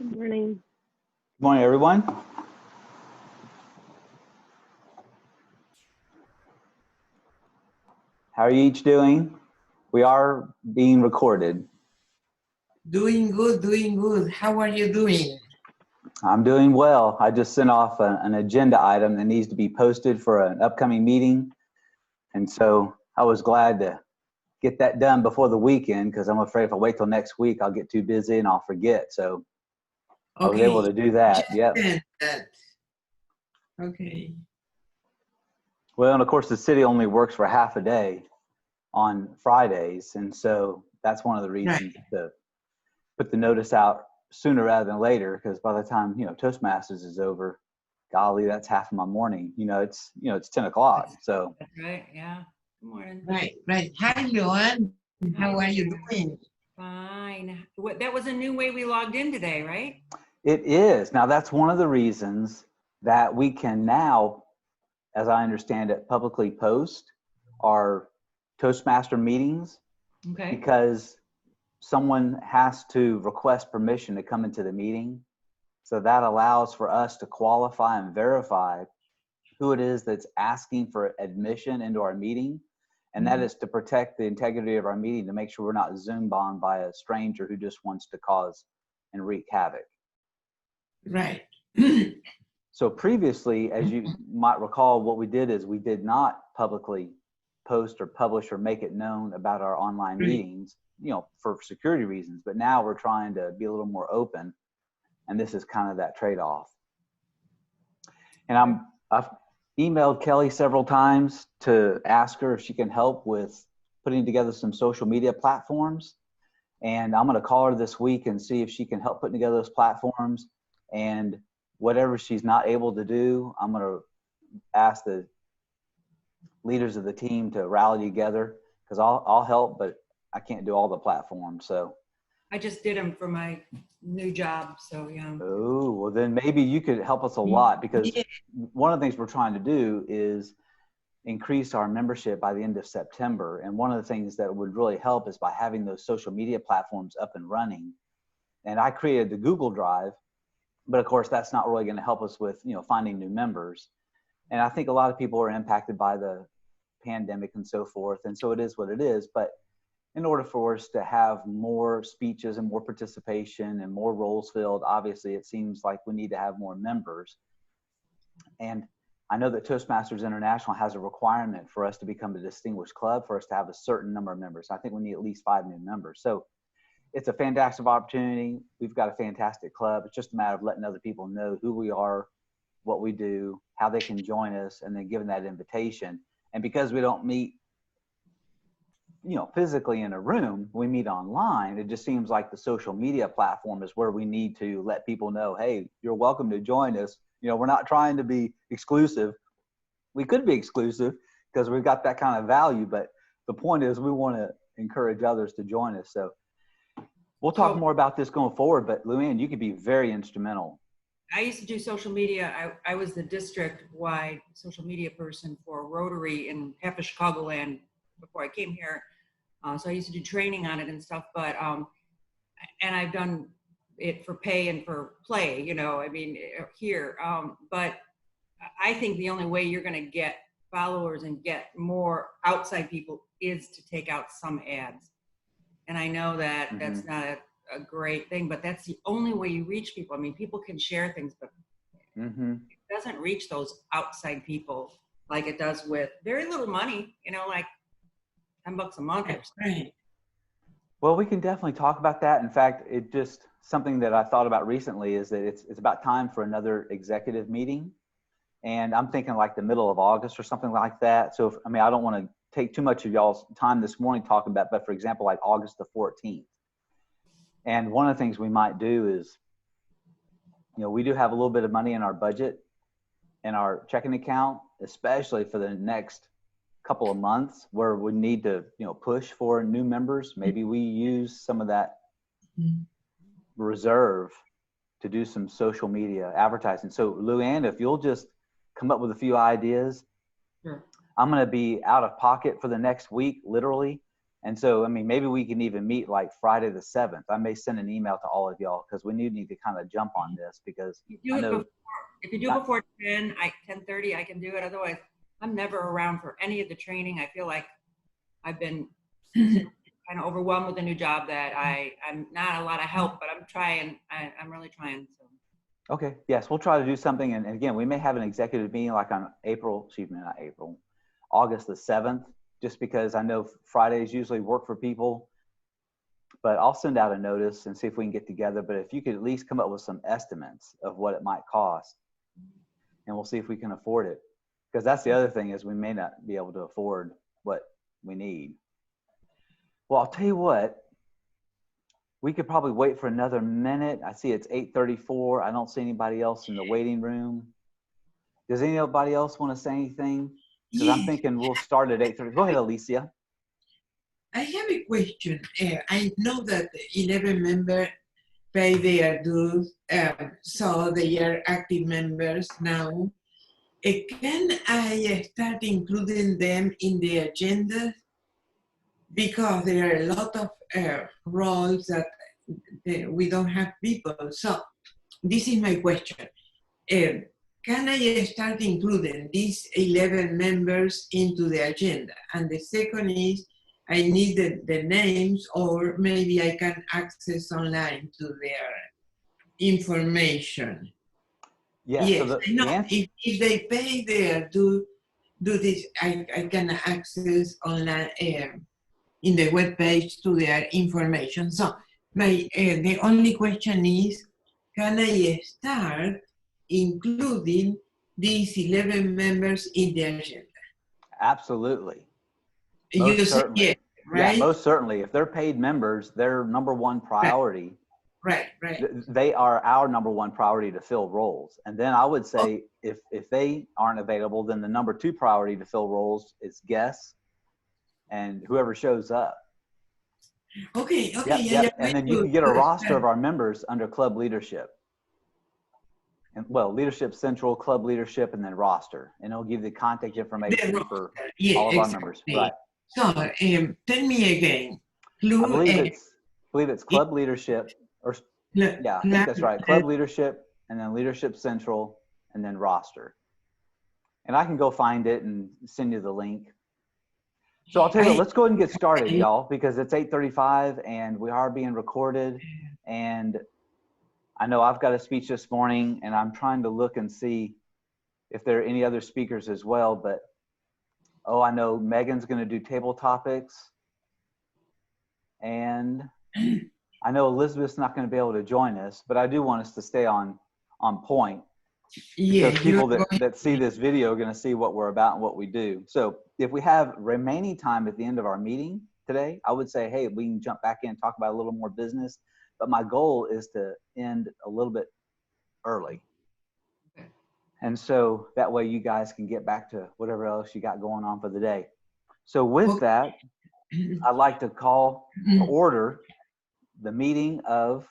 Good morning. Good morning, everyone. How are you each doing? We are being recorded. Doing good. How are you doing? I'm doing well. I just sent off an agenda item that needs to be posted for an upcoming meeting. And so I was glad to get that done before the weekend because I'm afraid if I wait till next week, I'll get too busy and I'll forget. So I was able to do that. Yep. Okay. Well, and of course, the city only works for half a day on Fridays. And so that's one of the reasons to put the notice out sooner rather than later, because by the time, Toastmasters is over, golly, that's half of my morning. It's 10 o'clock. So That's right. Yeah. Good morning. Right. Hi, Joanne. How are you doing? Fine. That was a new way we logged in today, right? it is. Now, that's one of the reasons that we can now, as I understand it, publicly post our Toastmaster meetings, Okay. because someone has to request permission to come into the meeting. So that allows for us to qualify and verify who it is that's asking for admission into our meeting. And that is to protect the integrity of our meeting, to make sure we're not Zoom bombed by a stranger who just wants to cause and wreak havoc. Right. So previously, as you might recall, what we did is we did not publicly post or publish or make it known about our online meetings, for security reasons. But now we're trying to be a little more open, and this is kind of that trade-off. And I've emailed Kelly several times to ask her if she can help with putting together some social media platforms. And I'm going to call her this week and see if she can help putting together those platforms. And whatever she's not able to do, I'm going to ask the leaders of the team to rally together, because I'll help, but I can't do all the platforms. So I just did them for my new job. So yeah. Oh, well then maybe you could help us a lot, because one of the things we're trying to do is increase our membership by the end of September. And one of the things that would really help is by having those social media platforms up and running. And I created the Google Drive, but of course that's not really going to help us with, finding new members. And I think a lot of people are impacted by the pandemic and so forth. And so it is what it is. But in order for us to have more speeches and more participation and more roles filled, obviously it seems like we need to have more members. And I know that Toastmasters International has a requirement for us to become a distinguished club, for us to have a certain number of members. I think we need at least 5 new members. So it's a fantastic opportunity. We've got a fantastic club. It's just a matter of letting other people know who we are, what we do, how they can join us, and then giving that invitation. And because we don't meet, physically in a room, we meet online. It just seems like the social media platform is where we need to let people know, hey, you're welcome to join us. We're not trying to be exclusive. We could be exclusive because we've got that kind of value, but the point is we want to encourage others to join us. So we'll talk more about this going forward, but Luann, you could be very instrumental. I used to do social media. I was the district-wide social media person for Rotary in half of Chicagoland before I came here. So I used to do training on it and stuff, but, and I've done it for pay and for play, here. But I think the only way you're going to get followers and get more outside people is to take out some ads. And I know that that's not a great thing, but that's the only way you reach people. I mean, people can share things, but it doesn't reach those outside people like it does with very little money, like $10 a month or something. Well, we can definitely talk about that. In fact, it just something that I thought about recently is that it's about time for another executive meeting. And I'm thinking like the middle of August or something like that. So, I don't want to take too much of y'all's time this morning talking about, but for example, like August the 14th. And one of the things we might do is, we do have a little bit of money in our budget, in our checking account, especially for the next couple of months where we need to, push for new members. Maybe we use some of that reserve to do some social media advertising. So Luann, if you'll just come up with a few ideas. Sure. I'm going to be out of pocket for the next week, literally. And so, I mean, maybe we can even meet like Friday the 7th. I may send an email to all of y'all because we need to kind of jump on this because You I do it know before, if you do it before 10:30, I can do it. Otherwise, I'm never around for any of the training. I feel like I've been kind of overwhelmed with a new job that I'm not a lot of help, but I'm trying. I'm really trying. So. Okay. Yes, we'll try to do something. And again, we may have an executive meeting like on August the 7th, just because I know Fridays usually work for people. But I'll send out a notice and see if we can get together. But if you could at least come up with some estimates of what it might cost, and we'll see if we can afford it. Because that's the other thing is we may not be able to afford what we need. Well, I'll tell you what, we could probably wait for another minute. I see it's 8:34. I don't see anybody else in the waiting room. Does anybody else want to say anything? Because I'm thinking we'll start at 8:30. Go ahead, Alicia. I have a question. I know that 11 members pay their dues, so they are active members now. Can I start including them in the agenda? Because there are a lot of roles that we don't have people. So this is my question. Can I start including these 11 members into the agenda? And the second is, I need the names, or maybe I can access online to their information. Yeah, Yes, so I know. If they pay their do this, I can access online in the web page to their information. So the only question is, can I start including these 11 members in the agenda? absolutely. You Most say certainly. yes, right? Yeah, most certainly. If they're paid members, their number one priority. Right. They are our number one priority to fill roles. And then I would say if they aren't available, then the number two priority to fill roles is guests and whoever shows up. Okay. Yep. And then you can get a roster of our members under club leadership. And well, leadership central, club leadership, and then roster. And it'll give you the contact information for all of our members. Right. So tell me again. I believe it's club leadership or I think that's right. Club leadership and then leadership central and then roster. And I can go find it and send you the link. So I'll tell you what, let's go ahead and get started, y'all, because it's 8:35 and we are being recorded. And I know I've got a speech this morning and I'm trying to look and see if there are any other speakers as well. But, I know Megan's going to do table topics. And I know Elizabeth's not going to be able to join us, but I do want us to stay on point. Because people that see this video are going to see what we're about and what we do. So if we have remaining time at the end of our meeting today, I would say, hey, we can jump back in and talk about a little more business. But my goal is to end a little bit early. Okay. And so that way you guys can get back to whatever else you got going on for the day. So with that, I'd like to call to order the meeting of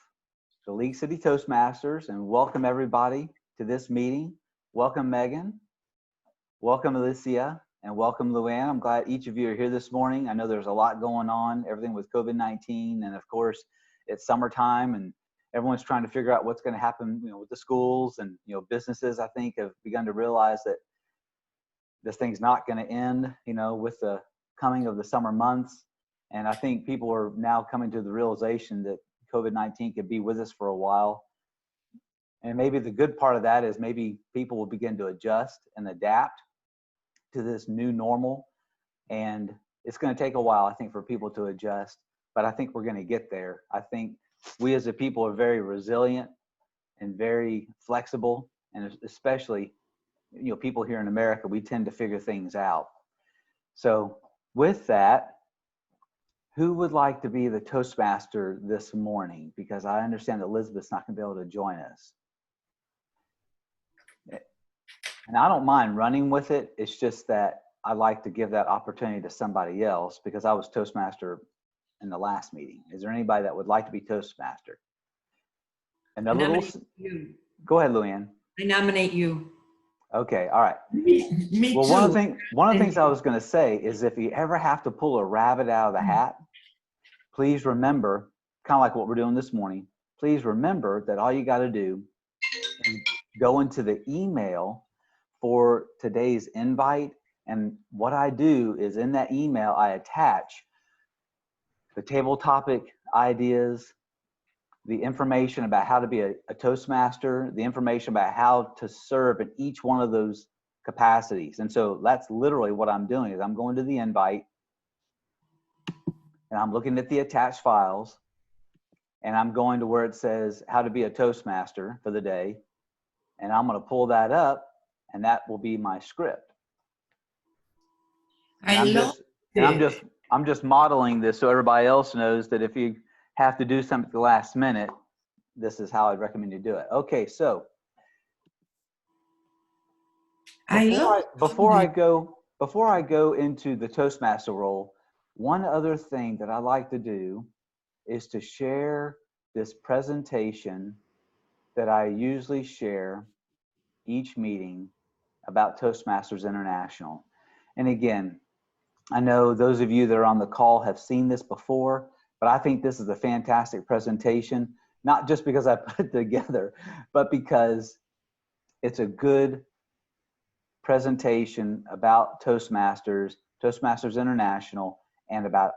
the League City Toastmasters and welcome everybody to this meeting. Welcome, Megan. Welcome, Alicia. And welcome, Luann. I'm glad each of you are here this morning. I know there's a lot going on, everything with COVID-19. And of course, it's summertime and everyone's trying to figure out what's going to happen, with the schools and, businesses, I think, have begun to realize that this thing's not going to end, with the coming of the summer months. And I think people are now coming to the realization that COVID-19 could be with us for a while. And maybe the good part of that is maybe people will begin to adjust and adapt to this new normal. And it's going to take a while, I think, for people to adjust, but I think we're going to get there. I think we as a people are very resilient and very flexible. And especially, people here in America, we tend to figure things out. So with that, who would like to be the Toastmaster this morning? Because I understand that Elizabeth's not going to be able to join us. And I don't mind running with it. It's just that I like to give that opportunity to somebody else because I was Toastmaster in the last meeting. Is there anybody that would like to be Toastmaster? Go ahead, Luann. I nominate you. Okay, all right. Me well, too. one of the things I was going to say is if you ever have to pull a rabbit out of the hat, please remember, kind of like what we're doing this morning, please remember that all you got to do is go into the email for today's invite. And what I do is in that email, I attach the table topic ideas, the information about how to be a Toastmaster, the information about how to serve in each one of those capacities. And so that's literally what I'm doing is I'm going to the invite and I'm looking at the attached files and I'm going to where it says how to be a Toastmaster for the day. And I'm going to pull that up and that will be my script. I'm just modeling this so everybody else knows that if you have to do something at the last minute, this is how I'd recommend you do it. Okay, so before I go into the Toastmaster role, one other thing that I like to do is to share this presentation that I usually share each meeting about Toastmasters International. And again, I know those of you that are on the call have seen this before, but I think this is a fantastic presentation, not just because I put it together, but because it's a good presentation about Toastmasters, Toastmasters International, and about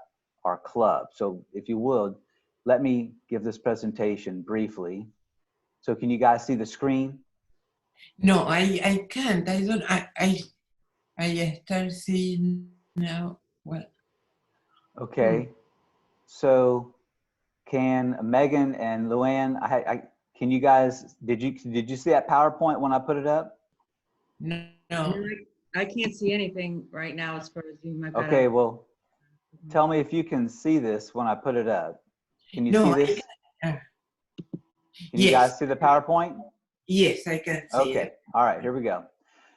our club. So if you would, let me give this presentation briefly. So can you guys see the screen? No, I can't. I don't. I start seeing now. Well. Okay. So can Megan and Luann, can you guys, did you see that PowerPoint when I put it up? No. I can't see anything right now as far as Zoom. Okay, well, tell me if you can see this when I put it up. Can you see this? Can you guys see the PowerPoint? Yes, I can see it. Okay, all right, here we go.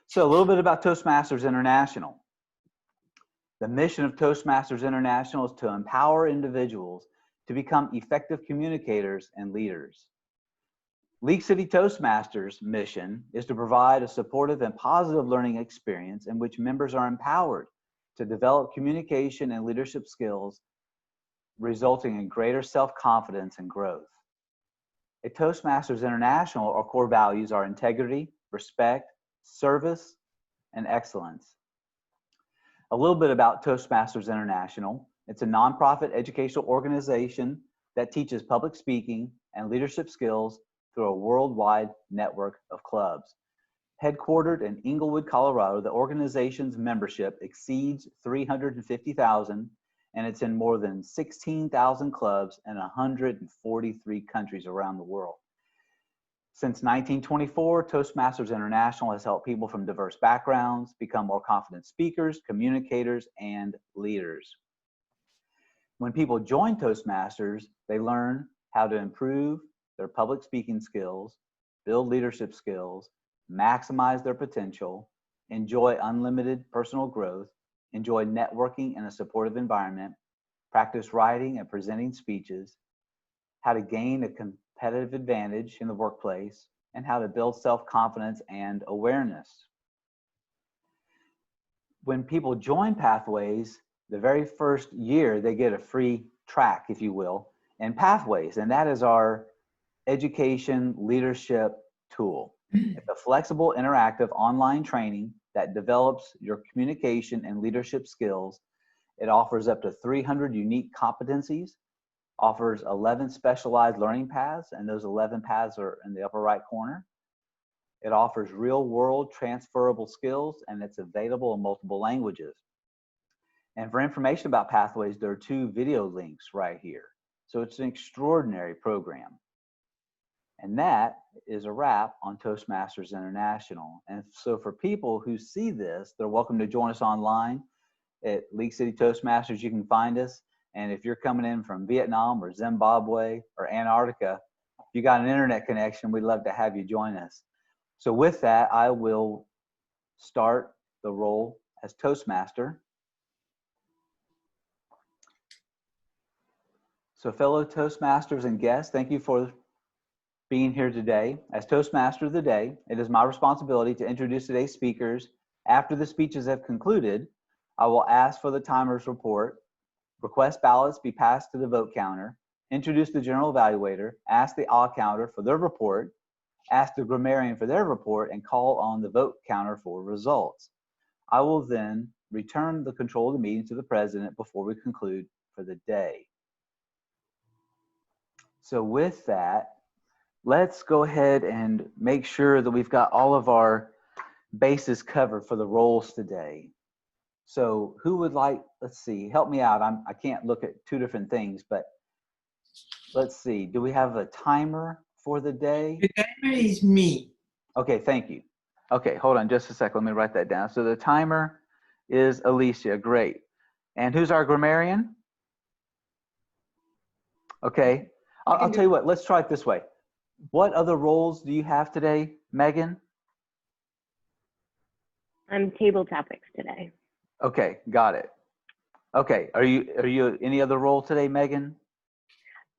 So a little bit about Toastmasters International. The mission of Toastmasters International is to empower individuals to become effective communicators and leaders. League City Toastmasters' mission is to provide a supportive and positive learning experience in which members are empowered to develop communication and leadership skills, resulting in greater self-confidence and growth. At Toastmasters International, our core values are integrity, respect, service, and excellence. A little bit about Toastmasters International. It's a nonprofit educational organization that teaches public speaking and leadership skills through a worldwide network of clubs. Headquartered in Inglewood, Colorado, the organization's membership exceeds 350,000, and it's in more than 16,000 clubs in 143 countries around the world. Since 1924, Toastmasters International has helped people from diverse backgrounds become more confident speakers, communicators, and leaders. When people join Toastmasters, they learn how to improve their public speaking skills, build leadership skills, maximize their potential, enjoy unlimited personal growth, enjoy networking in a supportive environment, practice writing and presenting speeches, how to gain a competitive advantage in the workplace, and how to build self-confidence and awareness. When people join Pathways, the very first year they get a free track, if you will, in Pathways, and that is our education leadership tool. It's a flexible, interactive online training that develops your communication and leadership skills. It offers up to 300 unique competencies, offers 11 specialized learning paths, and those 11 paths are in the upper right corner. It offers real-world transferable skills, and it's available in multiple languages. And for information about Pathways, there are 2 video links right here. So it's an extraordinary program. And that is a wrap on Toastmasters International. And so for people who see this, they're welcome to join us online at League City Toastmasters. You can find us. And if you're coming in from Vietnam or Zimbabwe or Antarctica, if you got an internet connection, we'd love to have you join us. So with that, I will start the role as Toastmaster. So fellow Toastmasters and guests, thank you for being here today. As Toastmaster of the Day, it is my responsibility to introduce today's speakers. After the speeches have concluded, I will ask for the timer's report. request ballots be passed to the vote counter, introduce the general evaluator, ask the all counter for their report, ask the grammarian for their report, and call on the vote counter for results. I will then return the control of the meeting to the president before we conclude for the day. So with that, let's go ahead and make sure that we've got all of our bases covered for the roles today. So who would like, let's see, help me out. I can't look at two different things, but let's see. Do we have a timer for the day? The timer is me. Okay, thank you. Okay, hold on just a second. Let me write that down. So the timer is Alicia. Great. And who's our grammarian? Okay. I'll tell you what, let's try it this way. What other roles do you have today, Megan? I'm table topics today. Okay, got it. Okay, are you any other role today, Megan?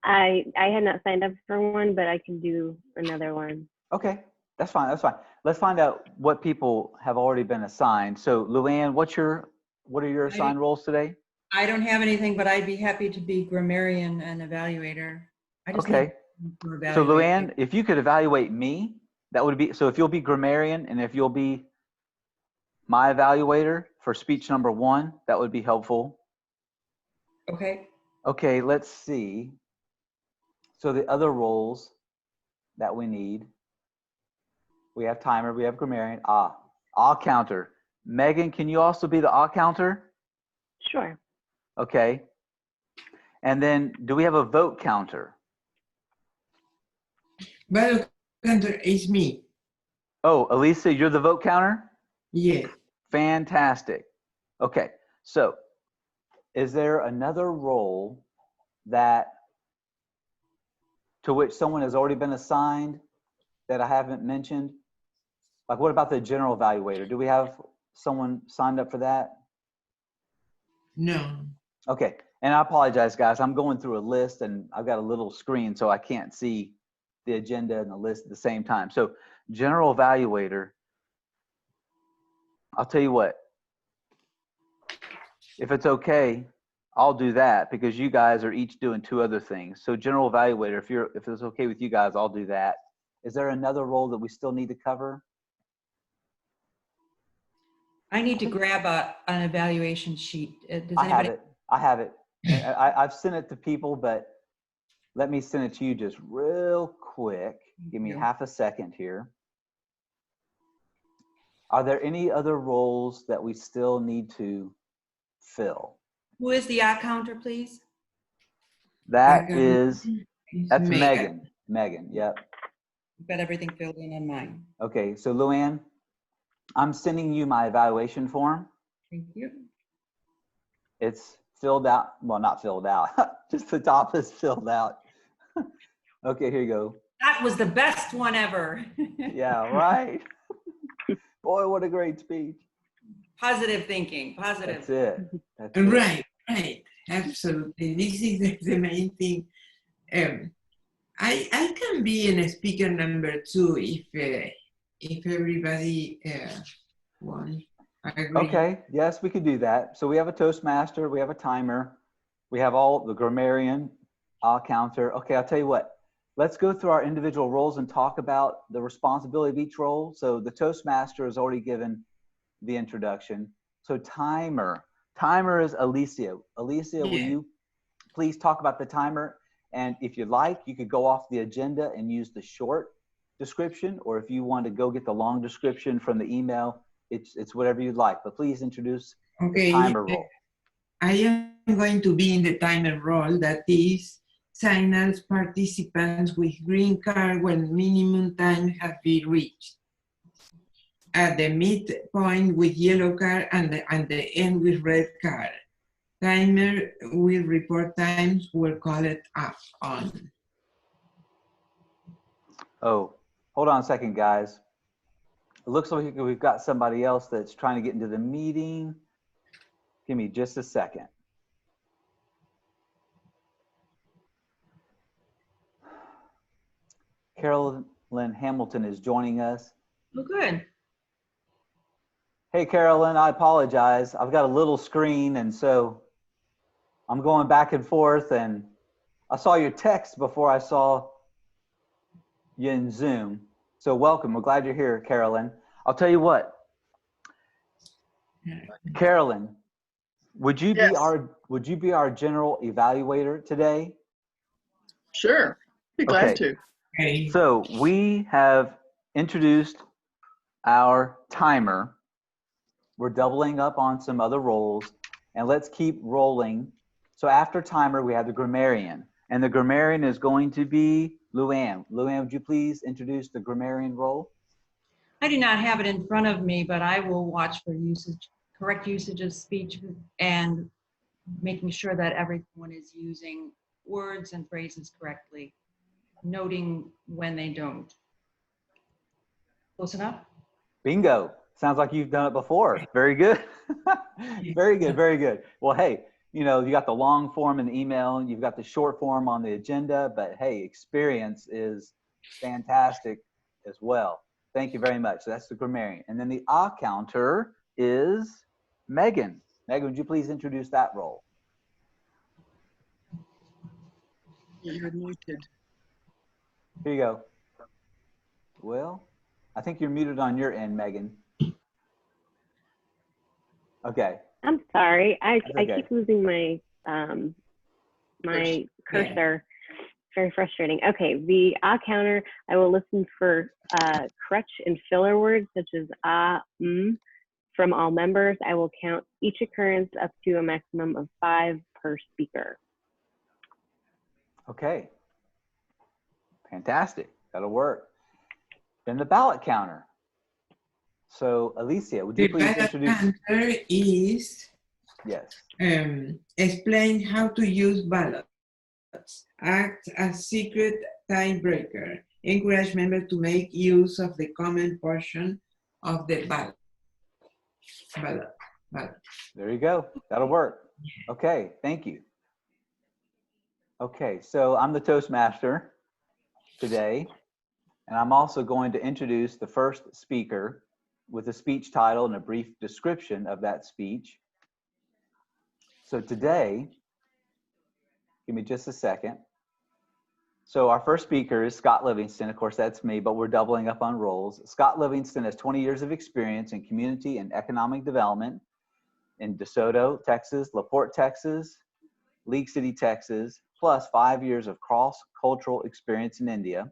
I had not signed up for one, but I can do another one. Okay, that's fine. That's fine. Let's find out what people have already been assigned. So, Luann, what are your assigned roles today? I don't have anything, but I'd be happy to be grammarian and evaluator. I just Okay. need So, Luann, if you could evaluate me, that would be, so if you'll be grammarian and if you'll be my evaluator for speech number 1, that would be helpful. Okay. Okay, let's see. So the other roles that we need, we have timer, we have grammarian, all counter. Megan, can you also be the all counter? Sure. Okay. And then do we have a vote counter? Vote counter is me. Oh, Elisa, you're the vote counter? Yes. Fantastic. Okay, so is there another role to which someone has already been assigned that I haven't mentioned? Like, what about the general evaluator? Do we have someone signed up for that? No. Okay, and I apologize, guys. I'm going through a list and I've got a little screen, so I can't see the agenda and the list at the same time. So general evaluator, I'll tell you what, if it's okay, I'll do that because you guys are each doing 2 other things. So general evaluator, if it's okay with you guys, I'll do that. Is there another role that we still need to cover? I need to grab an evaluation sheet. Does I have anybody? it. I have it. I've sent it to people, but let me send it to you just real quick. Give me half a second here. Are there any other roles that we still need to fill? Who is the counter, please? That's Megan. Megan. Megan, yep. I've got everything filled in on mine. Okay, so Luann, I'm sending you my evaluation form. Thank you. It's filled out, well, not filled out, just the top is filled out. Okay, here you go. That was the best one ever. Yeah, right. Boy, what a great speech. Positive thinking, positive. That's it. That's it. Right, right. Absolutely. This is the main thing. I can be in a speaker number 2 if everybody wants. Okay, yes, we could do that. So we have a Toastmaster, we have a timer, we have all the grammarian, counter. Okay, I'll tell you what. Let's go through our individual roles and talk about the responsibility of each role. So the Toastmaster has already given the introduction. So timer is Alicia. Alicia, Yeah. will you please talk about the timer? And if you'd like, you could go off the agenda and use the short description, or if you want to go get the long description from the email, it's whatever you'd like. But please introduce the timer role. I am going to be in the timer role, that is, signals participants with green card when minimum time has been reached. At the midpoint with yellow card and the end with red card. Timer will report times will call it up on. Oh, hold on a second, guys. It looks like we've got somebody else that's trying to get into the meeting. Give me just a second. Carolyn Hamilton is joining us. Oh, good. Hey, Carolyn, I apologize. I've got a little screen, and so I'm going back and forth, and I saw your text before I saw you in Zoom. So welcome. We're glad you're here, Carolyn. I'll tell you what, Carolyn, would you be our general evaluator today? Sure, be glad to. Okay. So we have introduced our timer. We're doubling up on some other roles, and let's keep rolling. So after timer, we have the grammarian, and the grammarian is going to be Luann. Luann, would you please introduce the grammarian role? I do not have it in front of me, but I will watch for correct usage of speech and making sure that everyone is using words and phrases correctly, noting when they don't. Close enough? Bingo. Sounds like you've done it before. Very good. Very good, very good. Well, hey, you know, you got the long form in the email, you've got the short form on the agenda, but hey, experience is fantastic as well. Thank you very much. So that's the grammarian. And then the counter is Megan. Megan, would you please introduce that role? You're muted. Here you go. Well, I think you're muted on your end, Megan. Okay. I'm sorry. I okay. keep losing my my cursor. Very frustrating. Okay, the counter, I will listen for crutch and filler words such as from all members. I will count each occurrence up to a maximum of 5 per speaker. Okay. Fantastic. That'll work. Then the ballot counter. So Alicia, would you please introduce? The ballot counter is Yes. explain how to use ballots. Act as secret tiebreaker. Encourage members to make use of the comment portion of the ballot. There you go. That'll work. Okay. Thank you. Okay. So I'm the Toastmaster today, and I'm also going to introduce the first speaker with a speech title and a brief description of that speech. So today, give me just a second. So our first speaker is Scott Livingston. Of course, that's me, but we're doubling up on roles. Scott Livingston has 20 years of experience in community and economic development in DeSoto, Texas, LaPorte, Texas, League City, Texas, plus 5 years of cross-cultural experience in India.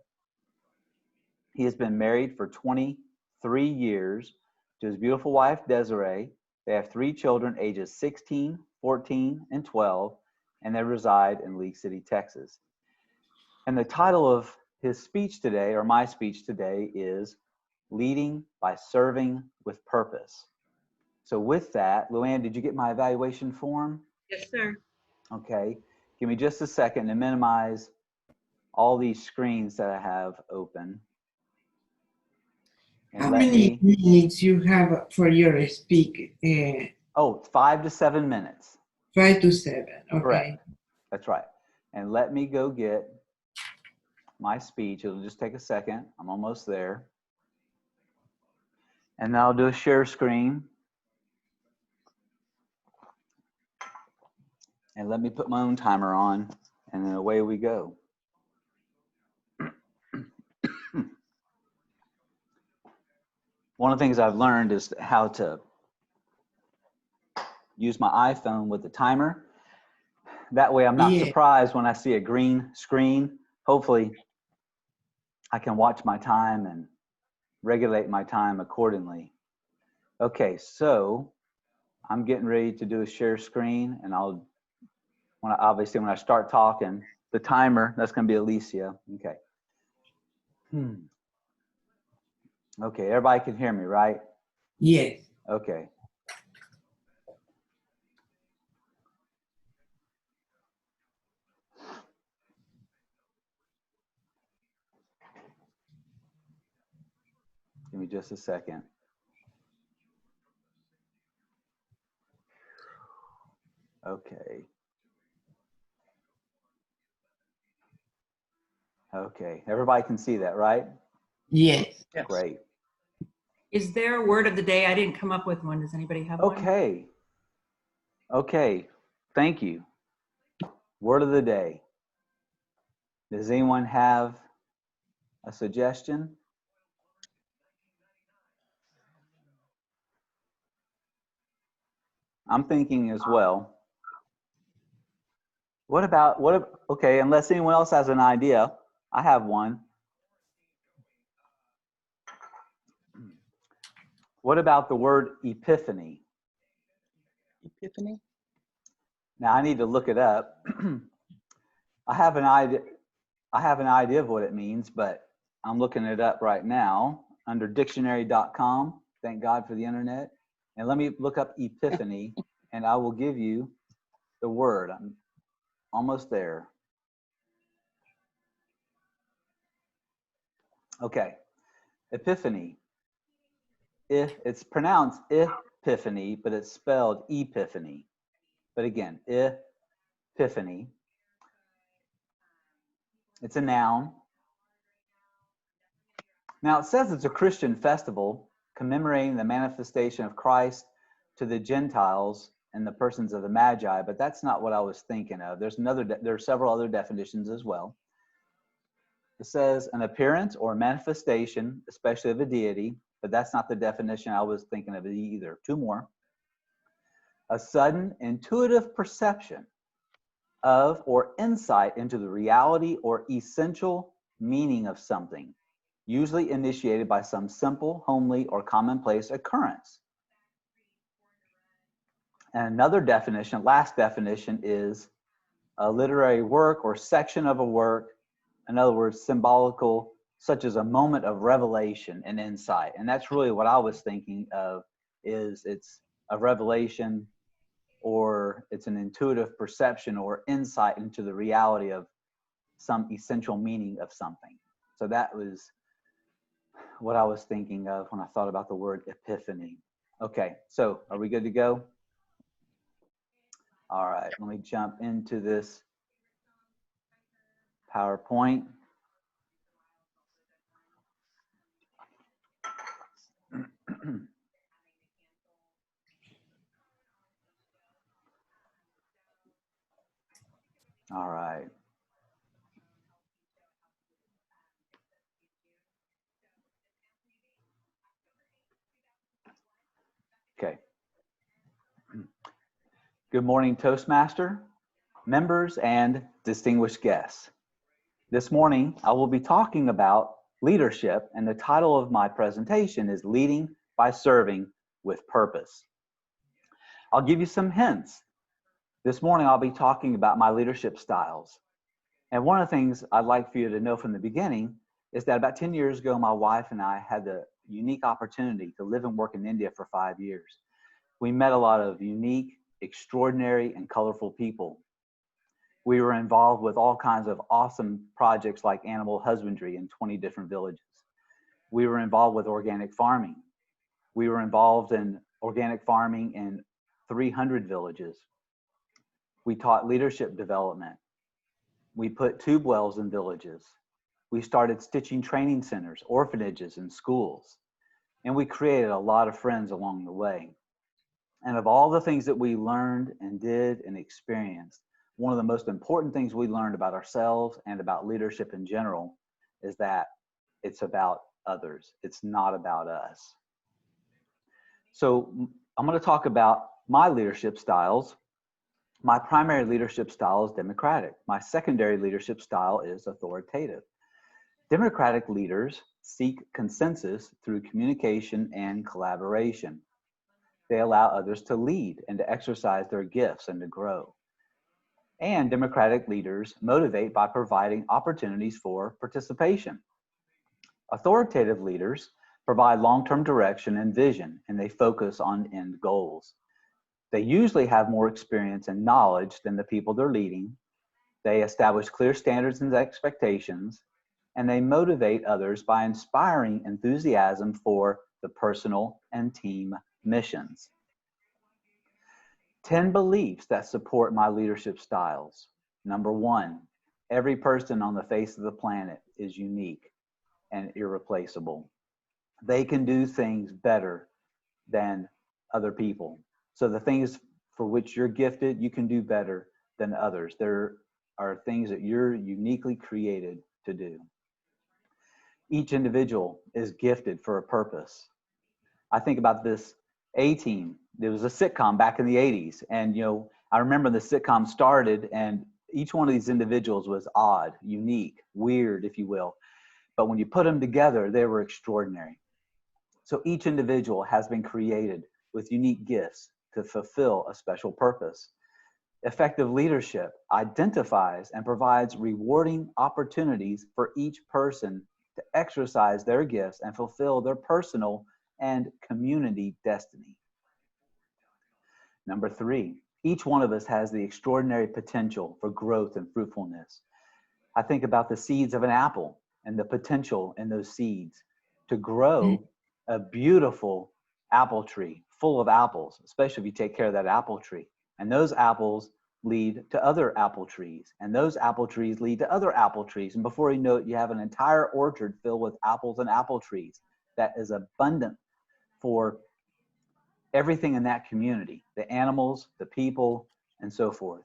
He has been married for 23 years to his beautiful wife, Desiree. They have 3 children, ages 16, 14, and 12, and they reside in League City, Texas. And the title of his speech today, or my speech today, is Leading by Serving with Purpose. So with that, Luann, did you get my evaluation form? Yes, sir. Okay. Give me just a second to minimize all these screens that I have open. And How many minutes you have for your speak? 5 to 7 minutes. 5 to 7. Okay. Correct. That's right. And let me go get my speech. It'll just take a second. I'm almost there. And then I'll do a share screen. And let me put my own timer on, and then away we go. One of the things I've learned is how to use my iPhone with the timer. That way I'm not surprised when I see a green screen. Hopefully I can watch my time and regulate my time accordingly. Okay, so I'm getting ready to do a share screen, and obviously when I start talking, the timer, that's going to be Alicia. Okay. Okay, everybody can hear me, right? Yes. Okay. Give me just a second. Okay. Okay, everybody can see that, right? Yes. Great. Is there a word of the day? I didn't come up with one. Does anybody have one? Okay. Okay, thank you. Word of the day. Does anyone have a suggestion? I'm thinking as well. Okay, unless anyone else has an idea, I have one. What about the word epiphany? Epiphany? Now I need to look it up. I have an idea of what it means, but I'm looking it up right now under dictionary.com. Thank God for the internet. And let me look up epiphany and I will give you the word. I'm almost there. Okay. Epiphany. It's pronounced epiphany, but it's spelled epiphany. But again, epiphany. It's a noun. Now it says it's a Christian festival commemorating the manifestation of Christ to the Gentiles and the persons of the Magi, but that's not what I was thinking of. There are several other definitions as well. It says an appearance or manifestation, especially of a deity, but that's not the definition I was thinking of either. Two more. A sudden intuitive perception of or insight into the reality or essential meaning of something, usually initiated by some simple, homely, or commonplace occurrence. And another definition, last definition, is a literary work or section of a work, in other words, symbolical, such as a moment of revelation and insight. And that's really what I was thinking of, is it's a revelation or it's an intuitive perception or insight into the reality of some essential meaning of something. So that was what I was thinking of when I thought about the word epiphany. Okay, so are we good to go? All right, let me jump into this PowerPoint. All right. Okay. Good morning, Toastmaster, members, and distinguished guests. This morning, I will be talking about leadership, and the title of my presentation is Leading by Serving with Purpose. I'll give you some hints. This morning, I'll be talking about my leadership styles. And one of the things I'd like for you to know from the beginning is that about 10 years ago, my wife and I had the unique opportunity to live and work in India for 5 years. We met a lot of unique, extraordinary, and colorful people. We were involved with all kinds of awesome projects like animal husbandry in 20 different villages. We were involved with organic farming. We were involved in organic farming in 300 villages. We taught leadership development. We put tube wells in villages. We started stitching training centers, orphanages, and schools. And we created a lot of friends along the way. And of all the things that we learned and did and experienced, one of the most important things we learned about ourselves and about leadership in general is that it's about others. It's not about us. So I'm going to talk about my leadership styles. My primary leadership style is democratic. My secondary leadership style is authoritative. Democratic leaders seek consensus through communication and collaboration. They allow others to lead and to exercise their gifts and to grow. And democratic leaders motivate by providing opportunities for participation. Authoritative leaders provide long-term direction and vision, and they focus on end goals. They usually have more experience and knowledge than the people they're leading. They establish clear standards and expectations, and they motivate others by inspiring enthusiasm for the personal and team missions. 10 beliefs that support my leadership styles. Number 1, every person on the face of the planet is unique and irreplaceable. They can do things better than other people. So the things for which you're gifted, you can do better than others. There are things that you're uniquely created to do. Each individual is gifted for a purpose. I think about this A-Team. There was a sitcom back in the 80s. And, you know, I remember the sitcom started and each one of these individuals was odd, unique, weird, if you will. But when you put them together, they were extraordinary. So each individual has been created with unique gifts to fulfill a special purpose. Effective leadership identifies and provides rewarding opportunities for each person to exercise their gifts and fulfill their personal and community destiny. Number 3, each one of us has the extraordinary potential for growth and fruitfulness. I think about the seeds of an apple and the potential in those seeds to grow a beautiful apple tree full of apples, especially if you take care of that apple tree. And those apples lead to other apple trees, and those apple trees lead to other apple trees. And before you know it, you have an entire orchard filled with apples and apple trees that is abundant for everything in that community, the animals, the people, and so forth.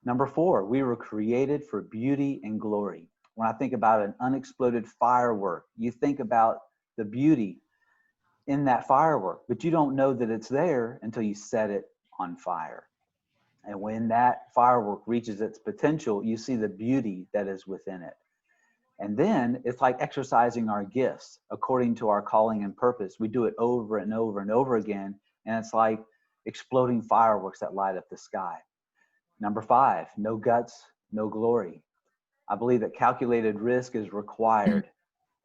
Number 4, we were created for beauty and glory. When I think about an unexploded firework, you think about the beauty in that firework, but you don't know that it's there until you set it on fire. And when that firework reaches its potential, you see the beauty that is within it. And then it's like exercising our gifts according to our calling and purpose. We do it over and over and over again. And it's like exploding fireworks that light up the sky. Number 5, no guts, no glory. I believe that calculated risk is required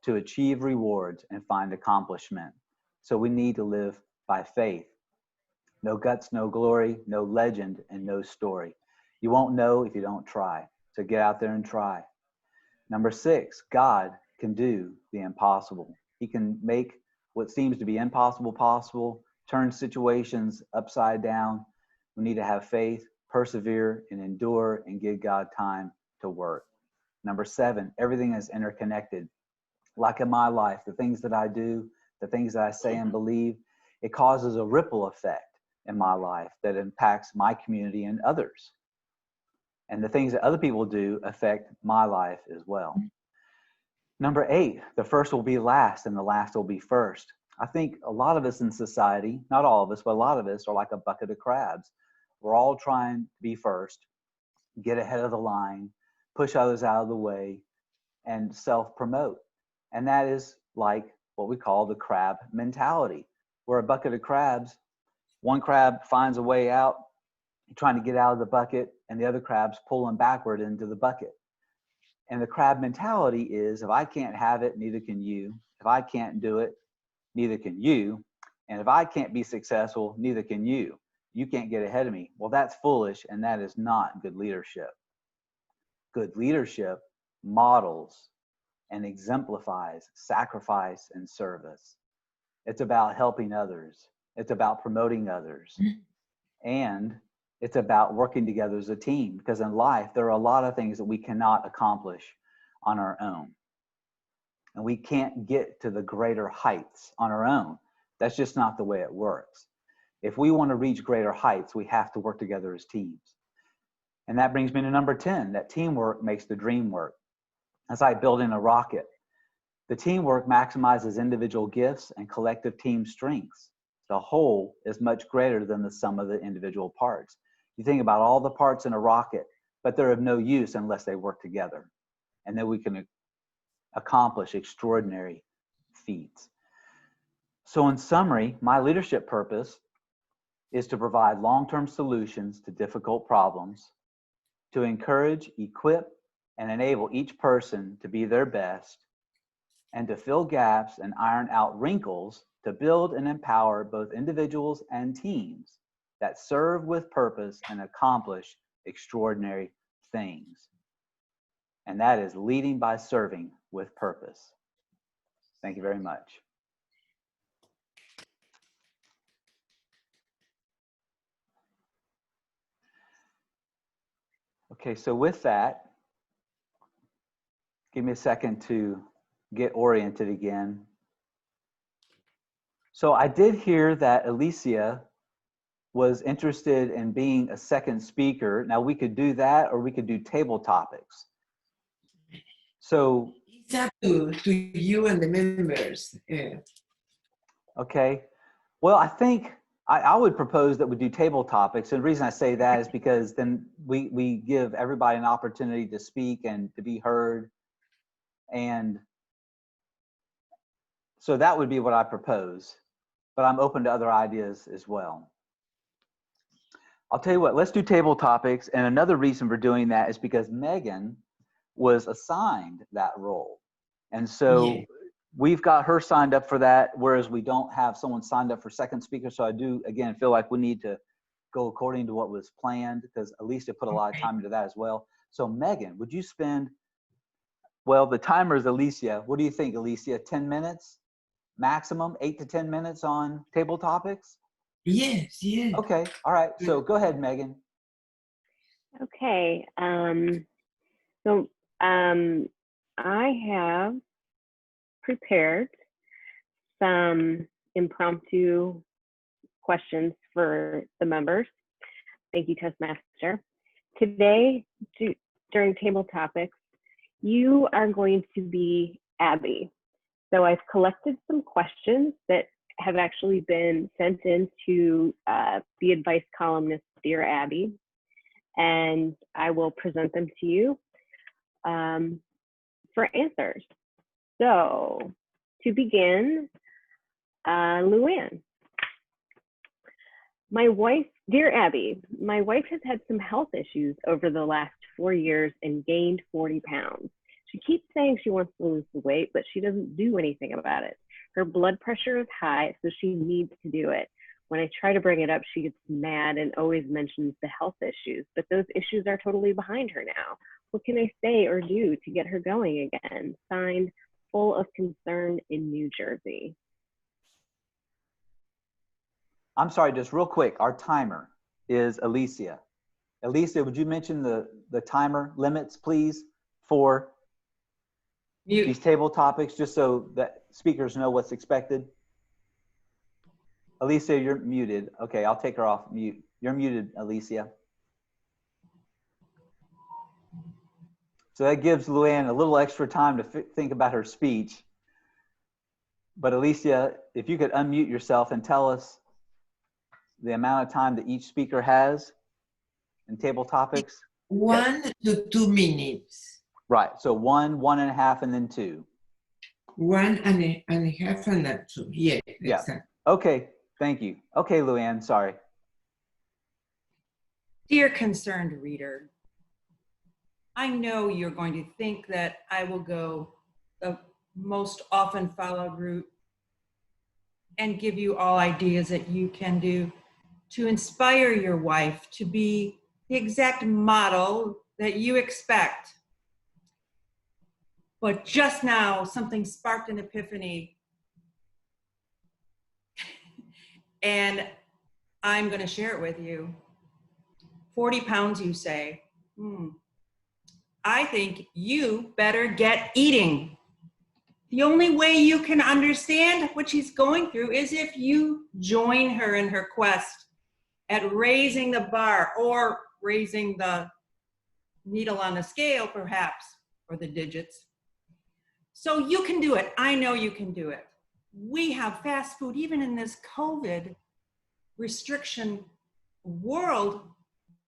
to achieve rewards and find accomplishment. So we need to live by faith. No guts, no glory, no legend, and no story. You won't know if you don't try. So get out there and try. Number 6, God can do the impossible. He can make what seems to be impossible possible, turn situations upside down. We need to have faith, persevere, and endure, and give God time to work. Number 7, everything is interconnected. Like in my life, the things that I do, the things that I say and believe, it causes a ripple effect in my life that impacts my community and others. And the things that other people do affect my life as well. Number 8, the first will be last and the last will be first. I think a lot of us in society, not all of us, but a lot of us are like a bucket of crabs. We're all trying to be first, get ahead of the line, push others out of the way, and self-promote. And that is like what we call the crab mentality. We're a bucket of crabs. One crab finds a way out, trying to get out of the bucket, and the other crab's pulling backward into the bucket. And the crab mentality is, if I can't have it, neither can you. If I can't do it, neither can you. And if I can't be successful, neither can you. You can't get ahead of me. Well, that's foolish, and that is not good leadership. Good leadership models and exemplifies sacrifice and service. It's about helping others. It's about promoting others. And it's about working together as a team, because in life, there are a lot of things that we cannot accomplish on our own. And we can't get to the greater heights on our own. That's just not the way it works. If we want to reach greater heights, we have to work together as teams. And that brings me to number 10, that teamwork makes the dream work. It's like building a rocket. The teamwork maximizes individual gifts and collective team strengths. The whole is much greater than the sum of the individual parts. You think about all the parts in a rocket, but they're of no use unless they work together. And then we can accomplish extraordinary feats. So in summary, my leadership purpose is to provide long-term solutions to difficult problems, to encourage, equip, and enable each person to be their best, and to fill gaps and iron out wrinkles to build and empower both individuals and teams that serve with purpose and accomplish extraordinary things. And that is leading by serving with purpose. Thank you very much. Okay, so with that, give me a second to get oriented again. So I did hear that Alicia was interested in being a second speaker. Now we could do that, or we could do table topics. So it's up to you and the members. okay. Well, I think I would propose that we do table topics. And the reason I say that is because then we give everybody an opportunity to speak and to be heard. And so that would be what I propose, but I'm open to other ideas as well. I'll tell you what, let's do table topics. And another reason for doing that is because Megan was assigned that role. And so Yeah. we've got her signed up for that, whereas we don't have someone signed up for second speaker. So I do, again, feel like we need to go according to what was planned, because Alicia put a lot of time into that as well. So Megan, would you spend, well, the timer is Alicia. What do you think, Alicia? 10 minutes maximum, 8 to 10 minutes on table topics? Yes, yes. Okay, all right. So go ahead, Megan. Okay. So I have prepared some impromptu questions for the members. Thank you, Toastmaster. Today, during table topics, you are going to be Abby. So I've collected some questions that have actually been sent in to the advice columnist, Dear Abby, and I will present them to you for answers. So to begin, Luann. My wife, Dear Abby, my wife has had some health issues over the last 4 years and gained 40 pounds. She keeps saying she wants to lose the weight, but she doesn't do anything about it. Her blood pressure is high, so she needs to do it. When I try to bring it up, she gets mad and always mentions the health issues, but those issues are totally behind her now. What can I say or do to get her going again? Signed, Full of Concern in New Jersey. I'm sorry, just real quick. Our timer is Alicia. Alicia, would you mention the timer limits, please, for these table topics, just so that speakers know what's expected? Alicia, you're muted. Okay, I'll take her off mute. You're muted, Alicia. So that gives Luann a little extra time to think about her speech. But Alicia, if you could unmute yourself and tell us the amount of time that each speaker has in table topics. 1 to 2 minutes. Right, so 1, 1.5, and then 2. 1.5 and then 2. Yeah, Yeah. exactly. Okay, thank you. Okay, Luann, sorry. Dear concerned reader, I know you're going to think that I will go the most often followed route and give you all ideas that you can do to inspire your wife to be the exact model that you expect. But just now, something sparked an epiphany. And I'm going to share it with you. 40 pounds, you say. I think you better get eating. The only way you can understand what she's going through is if you join her in her quest at raising the bar, or raising the needle on the scale, perhaps, or the digits. So you can do it. I know you can do it. We have fast food, even in this COVID restriction world.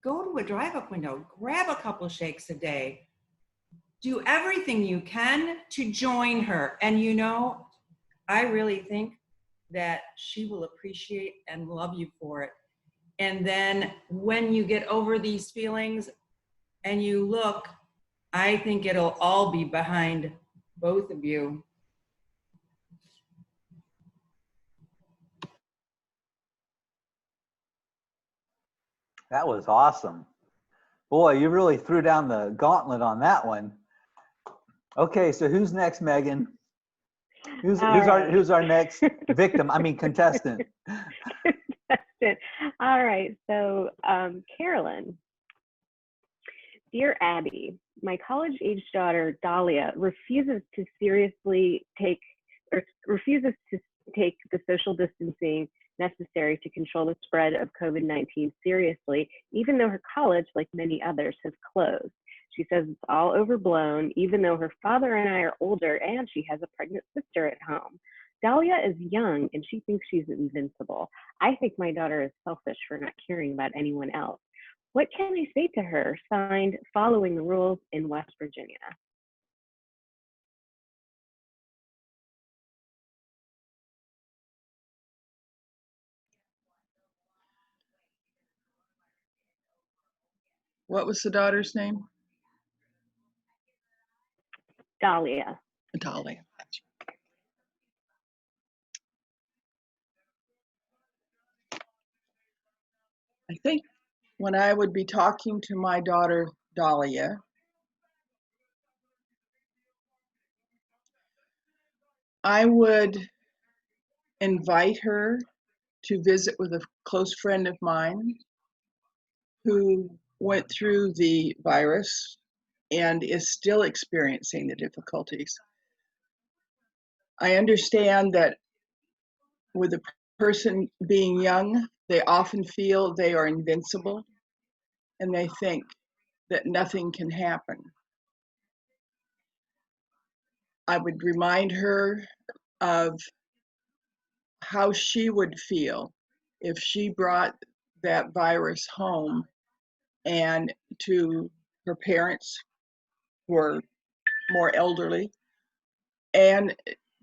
Go to a drive-up window, grab a couple shakes a day. Do everything you can to join her. And you know, I really think that she will appreciate and love you for it. And then when you get over these feelings and you look, I think it'll all be behind both of you. That was awesome. Boy, you really threw down the gauntlet on that one. Okay, so who's next, Megan? Who's our next victim? I mean, contestant. All right, so Carolyn. Dear Abby, my college-age daughter, Dahlia, refuses to take the social distancing necessary to control the spread of COVID-19 seriously, even though her college, like many others, has closed. She says it's all overblown, even though her father and I are older and she has a pregnant sister at home. Dahlia is young and she thinks she's invincible. I think my daughter is selfish for not caring about anyone else. What can I say to her? Signed, Following the Rules in West Virginia. What was the daughter's name? Dahlia. Dolly. I think when I would be talking to my daughter, Dahlia, I would invite her to visit with a close friend of mine who went through the virus and is still experiencing the difficulties. I understand that with a person being young, they often feel they are invincible and they think that nothing can happen. I would remind her of how she would feel if she brought that virus home and to her parents who are more elderly, and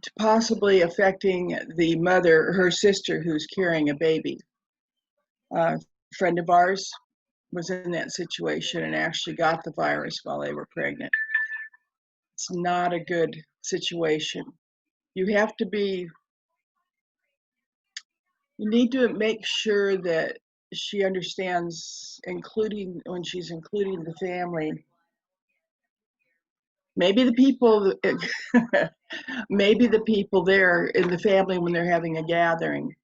to possibly affecting the mother, her sister, who's carrying a baby. A friend of ours was in that situation and actually got the virus while they were pregnant. It's not a good situation. You have to be, you need to make sure that she understands, including when she's including the family, maybe the people, maybe the people there in the family when they're having a gathering,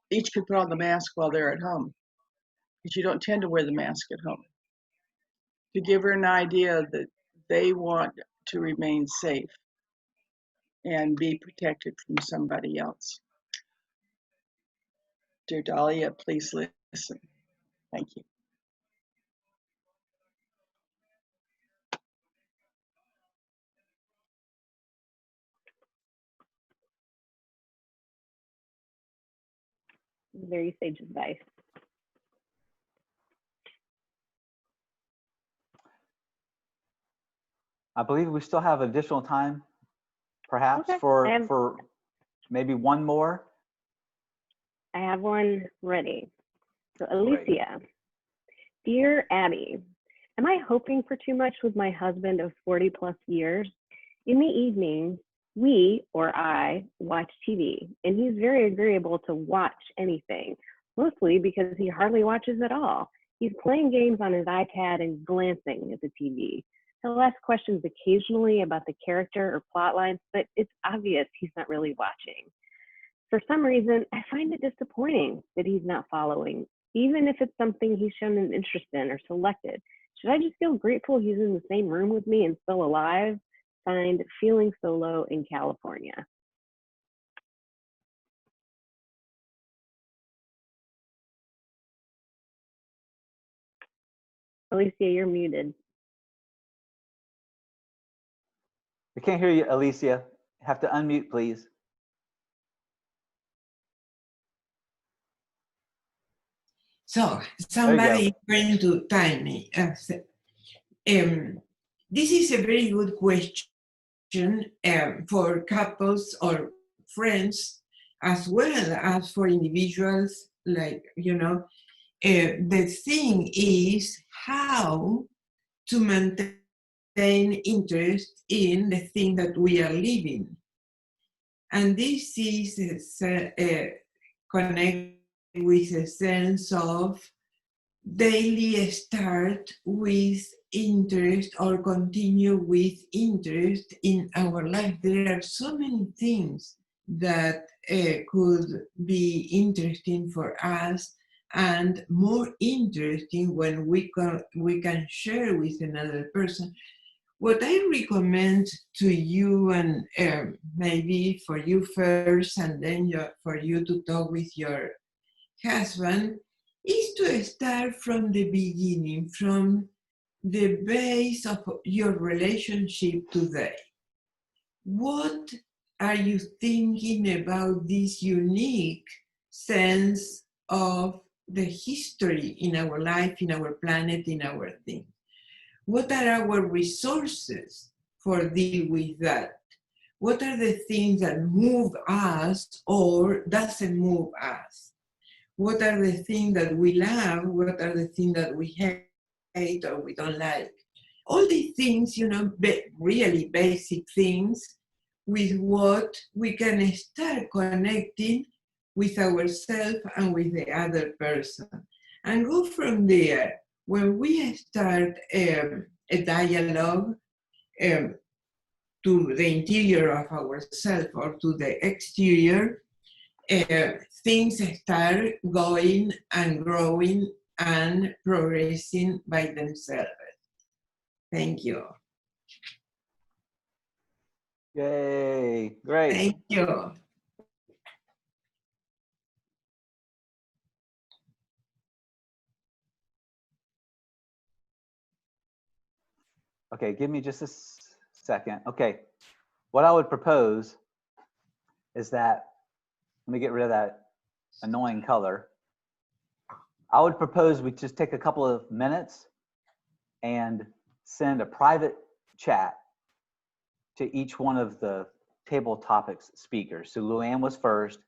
each could put on the mask while they're at home, because you don't tend to wear the mask at home. To give her an idea that they want to remain safe and be protected from somebody else. Dear Dahlia, please listen. Thank you. Very sage advice. I believe we still have additional time, perhaps, Okay. for maybe one more. I have one ready. So Great. Alicia, dear Abby, am I hoping for too much with my husband of 40 plus years? In the evening, we, or I, watch TV, and he's very agreeable to watch anything, mostly because he hardly watches at all. He's playing games on his iPad and glancing at the TV. He'll ask questions occasionally about the character or plot lines, but it's obvious he's not really watching. For some reason, I find it disappointing that he's not following, even if it's something he's shown an interest in or selected. Should I just feel grateful he's in the same room with me and still alive? Signed, Feeling Solo in California. Alicia, you're muted. We can't hear you, Alicia. Have to unmute, please. So somebody is trying to time me. This is a very good question for couples or friends, as well as for individuals. Like, you know, the thing is how to maintain interest in the thing that we are living. And this is connected with a sense of daily start with interest or continue with interest in our life. There are so many things that could be interesting for us and more interesting when we can share with another person. What I recommend to you, and maybe for you first, and then for you to talk with your husband, is to start from the beginning, from the base of your relationship today. What are you thinking about this unique sense of the history in our life, in our planet, in our thing? What are our resources for deal with that? What are the things that move us or doesn't move us? What are the things that we love? What are the things that we hate or we don't like? All these things, really basic things with what we can start connecting with ourselves and with the other person. And go from there. When we start a dialogue to the interior of ourselves or to the exterior, things start going and growing and progressing by themselves. Thank you. Yay, great. Thank you. Okay, give me just a second. Okay, what I would propose is that, let me get rid of that annoying color. I would propose we just take a couple of minutes and send a private chat to each one of the table topics speakers. So Luann was first,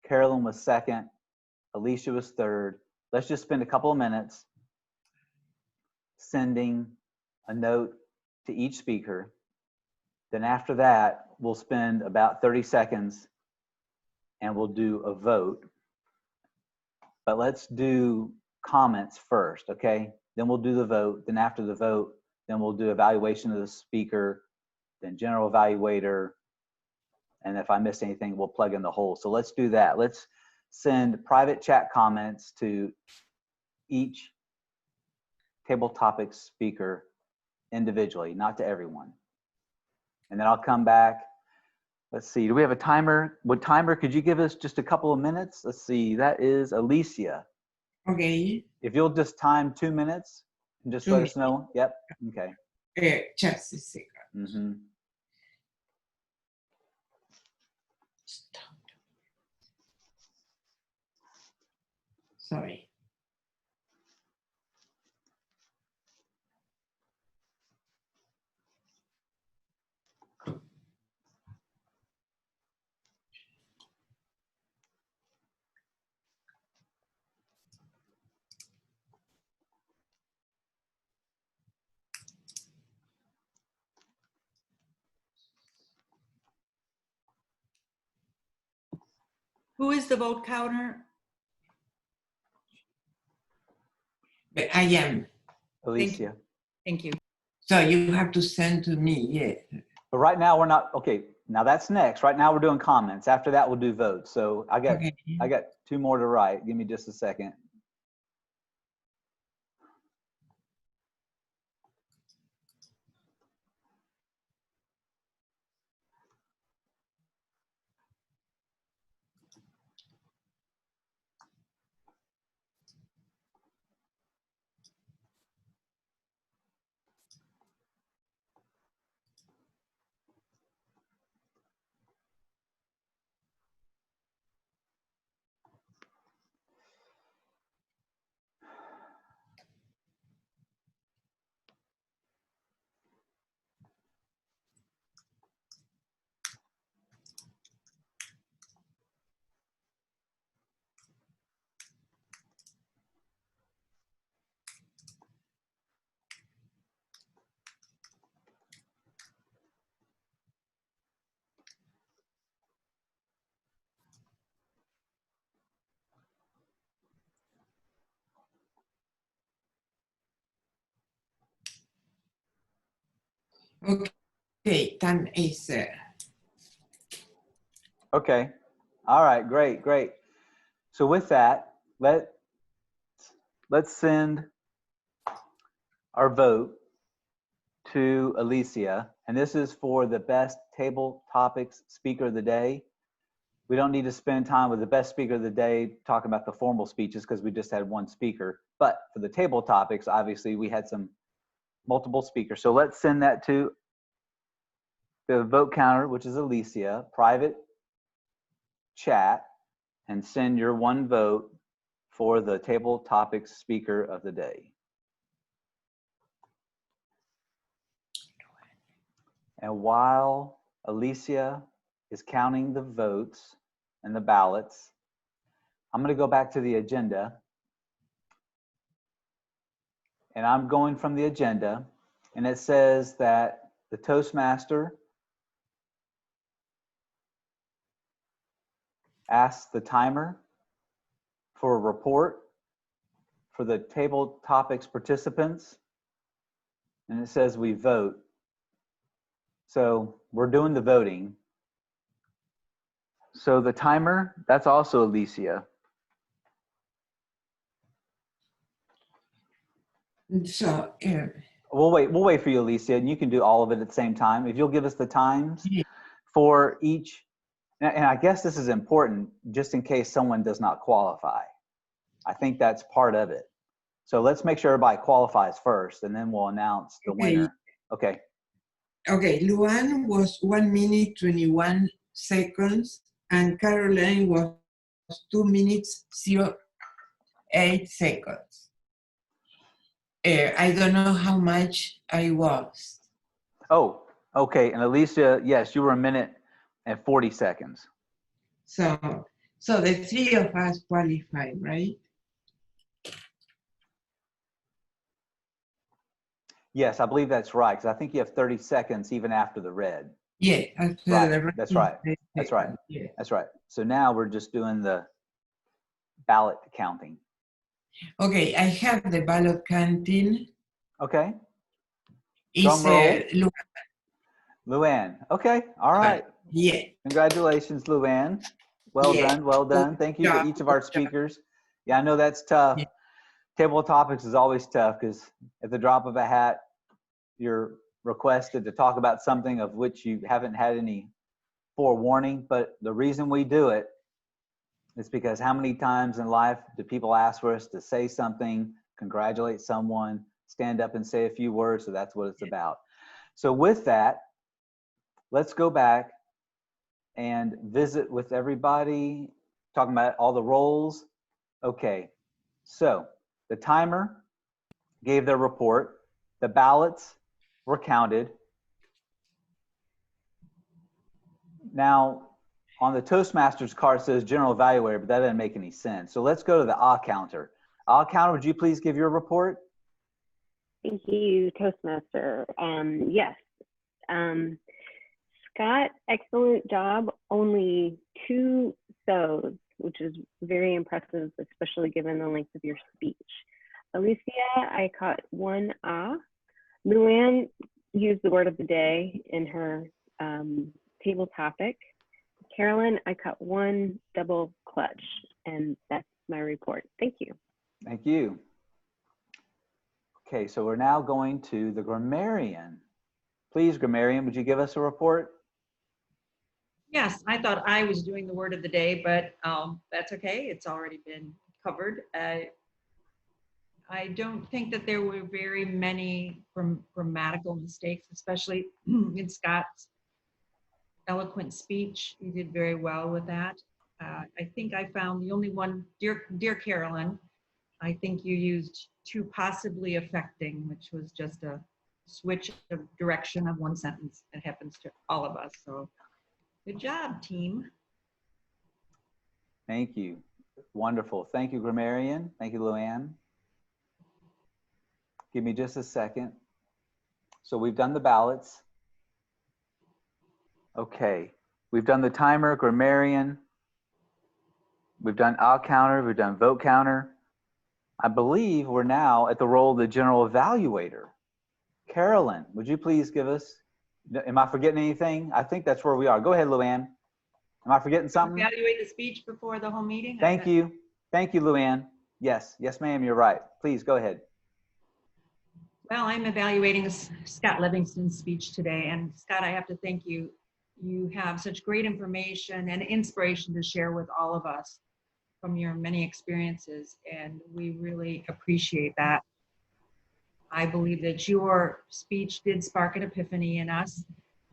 Carolyn was second, Alicia was third. Let's just spend a couple of minutes sending a note to each speaker. Then after that, we'll spend about 30 seconds and we'll do a vote. But let's do comments first, okay? Then we'll do the vote. Then after the vote, then we'll do evaluation of the speaker, then general evaluator. And if I missed anything, we'll plug in the hole. So let's do that. Let's send private chat comments to each table topic speaker individually, not to everyone. And then I'll come back. Let's see, do we have a timer? What timer could you give us just a couple of minutes? Let's see, that is Alicia. Okay. If you'll just time 2 minutes and just let us know. Yep, okay. Just a second. Mm-hmm. Stop. Sorry. Who is the vote counter? I am. Alicia. Thank you. So you have to send to me, yeah. But right now we're not, okay, now that's next. Right now we're doing comments. After that, we'll do votes. So I got 2 more to write. Give me just a second. Okay, time is Okay. All right, great, great. So with that, let's send our vote to Alicia, and this is for the best table topics speaker of the day. We don't need to spend time with the best speaker of the day talking about the formal speeches because we just had one speaker. But for the table topics, obviously we had some multiple speakers. So let's send that to the vote counter, which is Alicia, private chat, and send your one vote for the table topics speaker of the day. And while Alicia is counting the votes and the ballots, I'm going to go back to the agenda. And I'm going from the agenda, and it says that the Toastmaster asks the timer for a report for the table topics participants, and it says we vote. So we're doing the voting. So the timer, that's also Alicia. So, We'll wait for you, Alicia, and you can do all of it at the same time. If you'll give us the times yeah. for each, and I guess this is important just in case someone does not qualify. I think that's part of it. So let's make sure everybody qualifies first, and then we'll announce the winner. Okay. Okay, Luan was 1 minute 21 seconds, and Caroline was 2 minutes 08 seconds. I don't know how much I was. Oh, okay. And Alicia, yes, you were 1 minute and 40 seconds. So the three of us qualified, right? Yes, I believe that's right, because I think you have 30 seconds even after the red. Yeah, after Right, the that's right. That's right. Yeah. That's right. So now we're just doing the ballot counting. Okay, I have the ballot counting. Okay. It's Drum roll. Luann. Okay. All right. Yeah. Congratulations, Luann. Well Yeah. done. Well done. Thank you to each of our speakers. Yeah, I know that's tough. Yeah. Table topics is always tough because at the drop of a hat, you're requested to talk about something of which you haven't had any forewarning. But the reason we do it is because how many times in life do people ask for us to say something, congratulate someone, stand up and say a few words? So that's what it's about. So with that, let's go back and visit with everybody, talking about all the roles. Okay, so the timer gave their report. The ballots were counted. Now, on the Toastmasters card, it says general evaluator, but that doesn't make any sense. So let's go to the counter. Counter, would you please give your report? Thank you, Toastmaster. Yes. Scott, excellent job. Only 2 so's, which is very impressive, especially given the length of your speech. Alicia, I caught 1 ah. Luann used the word of the day in her table topic. Carolyn, I caught 1 double clutch, and that's my report. Thank you. Thank you. Okay, so we're now going to the grammarian. Please, grammarian, would you give us a report? Yes, I thought I was doing the word of the day, but that's okay. It's already been covered. I don't think that there were very many grammatical mistakes, especially in Scott's eloquent speech. He did very well with that. I think I found the only one, dear Carolyn, I think you used to possibly affecting, which was just a switch of direction of one sentence. It happens to all of us. So good job, team. Thank you. Wonderful. Thank you, grammarian. Thank you, Luann. Give me just a second. So we've done the ballots. Okay. We've done the timer, grammarian. We've done counter. We've done vote counter. I believe we're now at the role of the general evaluator. Carolyn, would you please give us, am I forgetting anything? I think that's where we are. Go ahead, Luann. Am I forgetting something? Evaluate the speech before the whole meeting. Thank you. Thank you, Luann. Yes, yes, ma'am, you're right. Please go ahead. Well, I'm evaluating Scott Livingston's speech today, and Scott, I have to thank you. You have such great information and inspiration to share with all of us from your many experiences, and we really appreciate that. I believe that your speech did spark an epiphany in us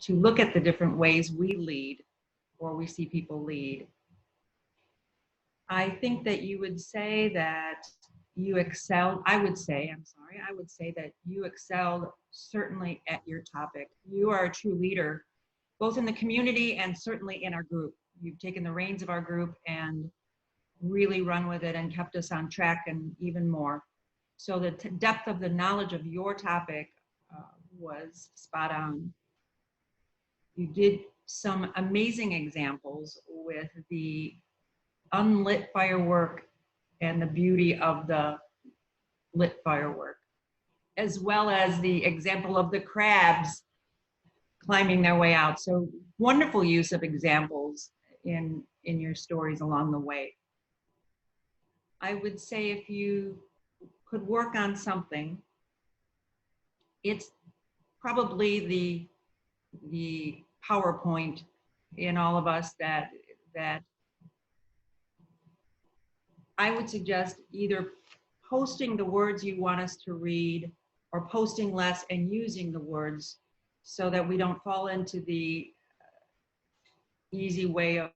to look at the different ways we lead or we see people lead. I think that you would say that you excelled, I would say that you excelled certainly at your topic. You are a true leader, both in the community and certainly in our group. You've taken the reins of our group and really run with it and kept us on track and even more. So the depth of the knowledge of your topic was spot on. You did some amazing examples with the unlit firework and the beauty of the lit firework, as well as the example of the crabs climbing their way out. So wonderful use of examples in your stories along the way. I would say if you could work on something, it's probably the PowerPoint in all of us that I would suggest either posting the words you want us to read or posting less and using the words so that we don't fall into the easy way of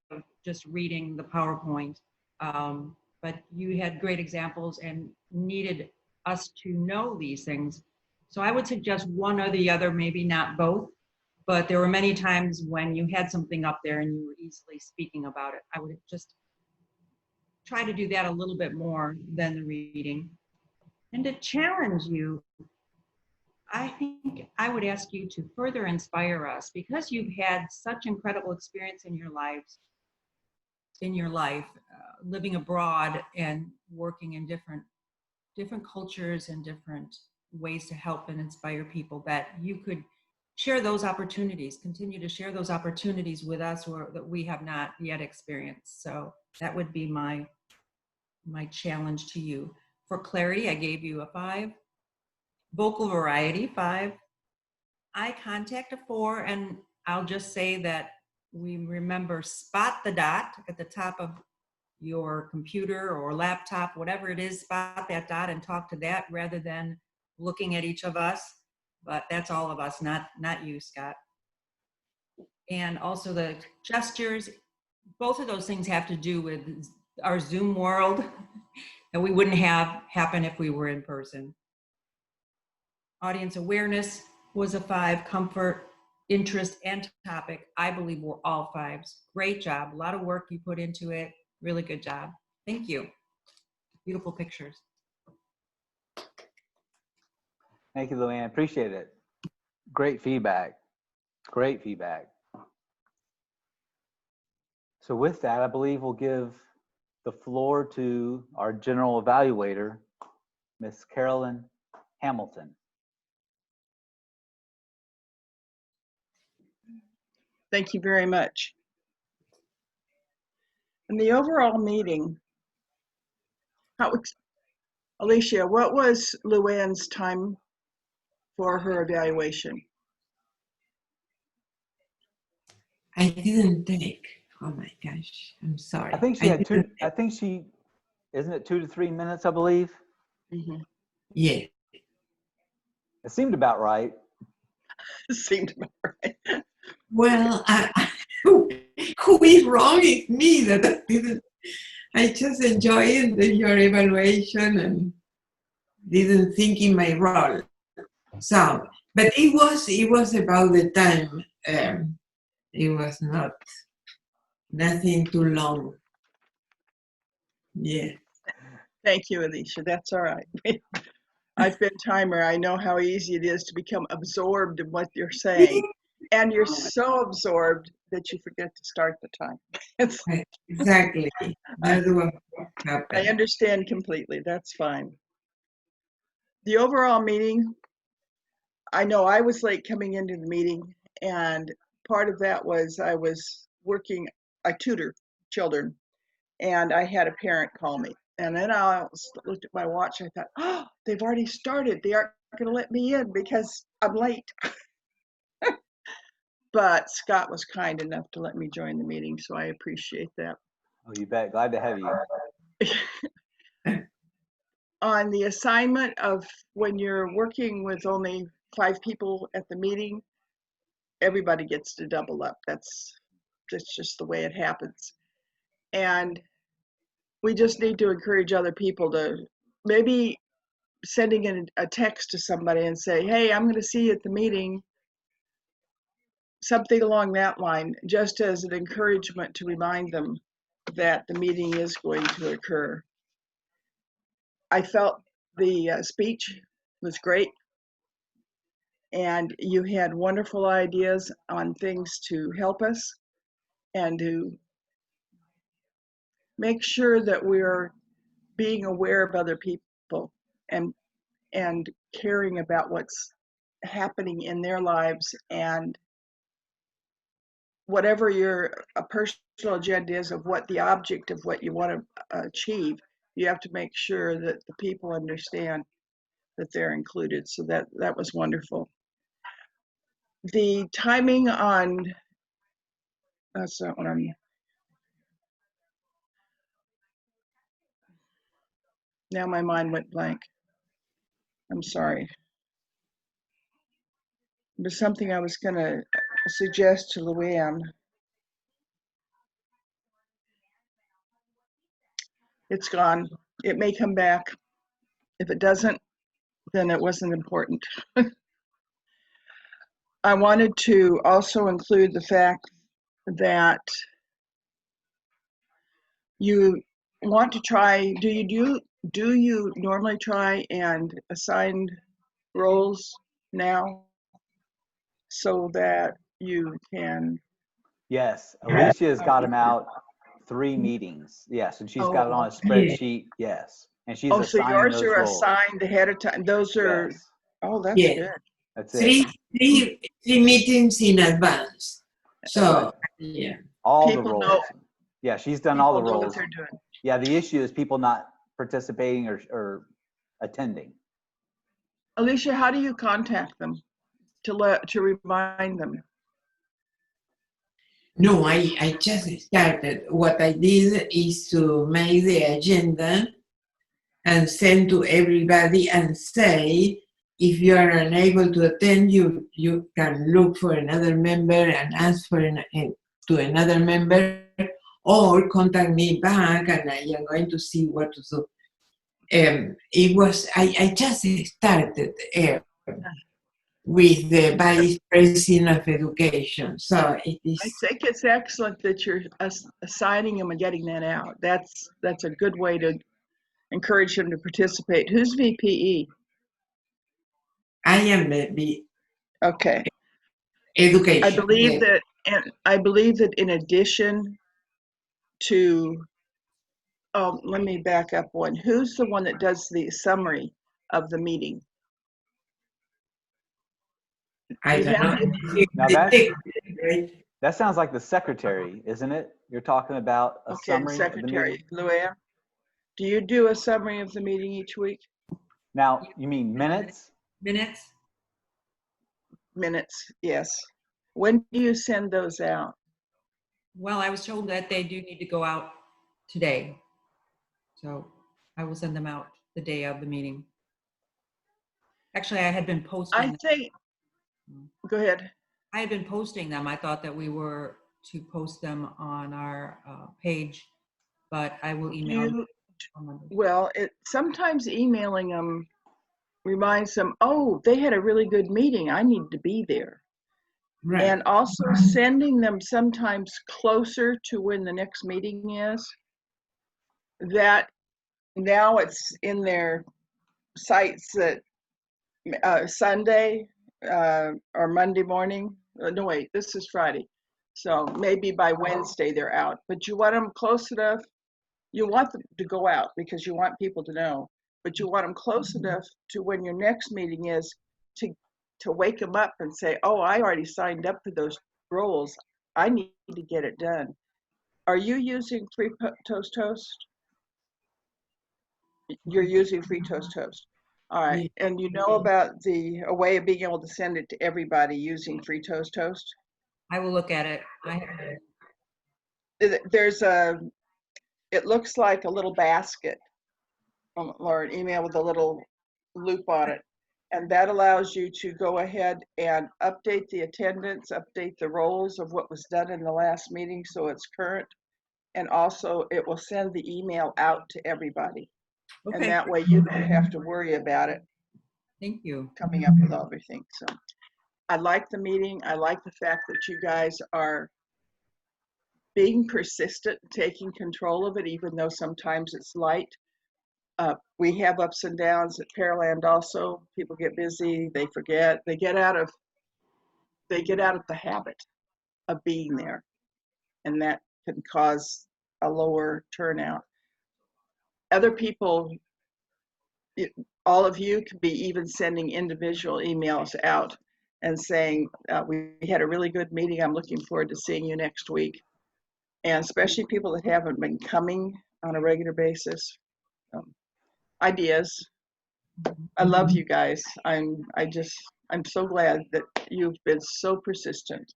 just reading the PowerPoint. But you had great examples and needed us to know these things. So I would suggest one or the other, maybe not both, but there were many times when you had something up there and you were easily speaking about it. I would just try to do that a little bit more than the reading. And to challenge you, I think I would ask you to further inspire us because you've had such incredible experience in your life, living abroad and working in different cultures and different ways to help and inspire people, that you could share those opportunities, continue to share those opportunities with us or that we have not yet experienced. So that would be my challenge to you. For clarity, I gave you a 5. Vocal variety, 5. Eye contact, a 4. And I'll just say that we remember spot the dot at the top of your computer or laptop, whatever it is, spot that dot and talk to that rather than looking at each of us. But that's all of us, not you, Scott. And also the gestures, both of those things have to do with our Zoom world that we wouldn't have happen if we were in person. Audience awareness was a 5. Comfort, interest, and topic, I believe were all 5s. Great job. A lot of work you put into it. Really good job. Thank you. Beautiful pictures. Thank you, Luann. Appreciate it. Great feedback. Great feedback. So with that, I believe we'll give the floor to our general evaluator, Miss Carolyn Hamilton. Thank you very much. In the overall meeting, Alicia, what was Luann's time for her evaluation? I didn't take. Oh my gosh, I'm sorry. I think she had 2. I think she, isn't it 2 to 3 minutes? I believe. Mm-hmm. Yeah. It seemed about right. It seemed about right. Well, who is wrong is me that I didn't. I just enjoyed your evaluation and didn't think in my role. So, but it was about the time. It was nothing too long. Yeah. Thank you, Alicia. That's all right. I've been timer. I know how easy it is to become absorbed in what you're saying. And you're so absorbed that you forget to start the time. Exactly. That's what happened. I understand completely. That's fine. The overall meeting, I know I was late coming into the meeting, and part of that was I was working, I tutor children, and I had a parent call me. And then I looked at my watch, I thought, oh, they've already started. The art going to let me in because I'm late. But Scott was kind enough to let me join the meeting, so I appreciate that. Oh, you bet. Glad to have you. On the assignment of when you're working with only 5 people at the meeting, everybody gets to double up. That's just the way it happens. And we just need to encourage other people to maybe sending in a text to somebody and say, hey, I'm going to see you at the meeting, something along that line, just as an encouragement to remind them that the meeting is going to occur. I felt the speech was great, and you had wonderful ideas on things to help us and to make sure that we're being aware of other people and caring about what's happening in their lives, and whatever your personal agenda is of what the object of what you want to achieve, you have to make sure that the people understand that they're included. So that was wonderful. The timing on, that's not what I'm, now my mind went blank. I'm sorry. There's something I was going to suggest to Luann. It's gone. It may come back. If it doesn't, then it wasn't important. I wanted to also include the fact that you want to try, do you normally try and assign roles now so that you can? Yes, Alicia's got them out 3 meetings. Yes, and she's got it on a spreadsheet. Yes, and she's Oh, so assigning yours those are roles. assigned ahead of time. Those are, Yes, oh, that's Yeah. good. that's it. Three meetings in advance. So, Right. yeah. All the People roles. know- Yeah, she's done all the People know what roles. they're doing. Yeah, the issue is people not participating or attending. Alicia, how do you contact them to remind them? No, I just started. What I did is to make the agenda and send to everybody and say, if you are unable to attend, you can look for another member and ask for to another member, or contact me back and I am going to see what to do. It was, I just started with the Vice President of Education. So it is. I think it's excellent that you're assigning them and getting that out. That's a good way to encourage them to participate. Who's VPE? I am the Okay. education. I believe that, and I believe that in addition to, let me back up one. Who's the one that does the summary of the meeting? I You don't have know. Now Right? that sounds like the secretary, isn't it? You're talking about a Okay, summary of the Secretary meeting. Luann, do you do a summary of the meeting each week? Now, you mean minutes? Minutes? Minutes, yes. When do you send those out? Well, I was told that they do need to go out today. So I will send them out the day of the meeting. Actually, I had been posting I them. think, go ahead. I had been posting them. I thought that we were to post them on our page, but I will email them. Well, sometimes emailing them reminds them, oh, they had a really good meeting. I need to be there. Right. And also sending them sometimes closer to when the next meeting is, that now it's in their sites that Sunday or Monday morning. No, wait, this is Friday. So maybe by Wednesday they're out. But you want them close enough. You want them to go out because you want people to know. But you want them close enough to when your next meeting is to wake them up and say, oh, I already signed up for those roles. I need to get it done. Are you using Free Toast Toast? You're using Free Toast Toast. All right. And you know about a way of being able to send it to everybody using Free Toast Toast? I will look at it. There's it looks like a little basket or an email with a little loop on it. And that allows you to go ahead and update the attendance, update the roles of what was done in the last meeting so it's current. And also it will send the email out to everybody. Okay. And that way you don't have to worry about it. Thank you. Coming up with everything. So I like the meeting. I like the fact that you guys are being persistent, taking control of it, even though sometimes it's light. We have ups and downs at Pearland also. People get busy, they forget, they get out of the habit of being there. And that can cause a lower turnout. Other people, all of you could be even sending individual emails out and saying, we had a really good meeting. I'm looking forward to seeing you next week. And especially people that haven't been coming on a regular basis. Ideas. I love you guys. I'm so glad that you've been so persistent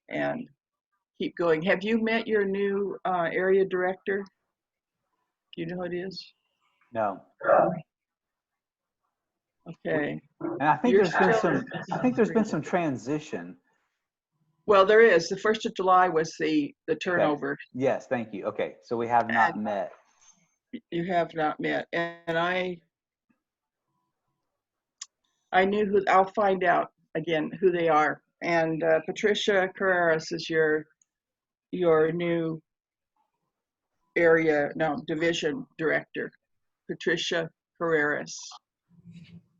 and keep going. Have you met your new area director? Do you know who it is? No. Okay. And I think there's been some transition. Well, there is. The 1st of July was the turnover. Okay. Yes, thank you. Okay, so we have not met. You have not met, and I knew who. I'll find out again who they are. And Patricia Carreras is your new division director. Patricia Carreras.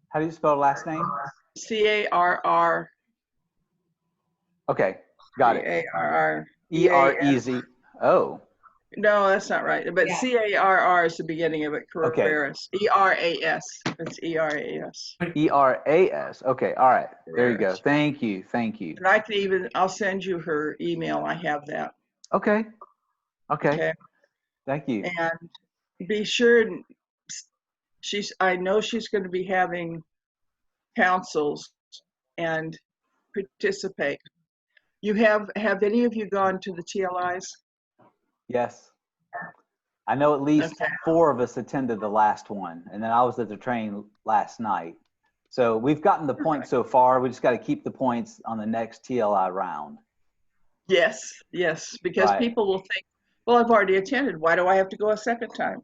How do you spell last name? C-A-R-R. Okay, got it. C-A-R-R. E-R-E-Z. Oh. No, that's not right. But yeah. C-A-R-R is the beginning of it. Carreras. Okay. E-R-A-S. It's E-R-A-S. E-R-A-S. Okay, all right. There you go. Thank you. Thank you. And I'll send you her email. I have that. Okay. Okay. Thank you. And be sure, I know she's going to be having councils and participate. Have any of you gone to the TLIs? Yes. I know at least 4 of us attended the last one, and then I was at the training last night. So we've gotten the points so far. We just got to keep the points on the next TLI round. Yes, because people will think, well, I've already attended. Why do I have to go a second time?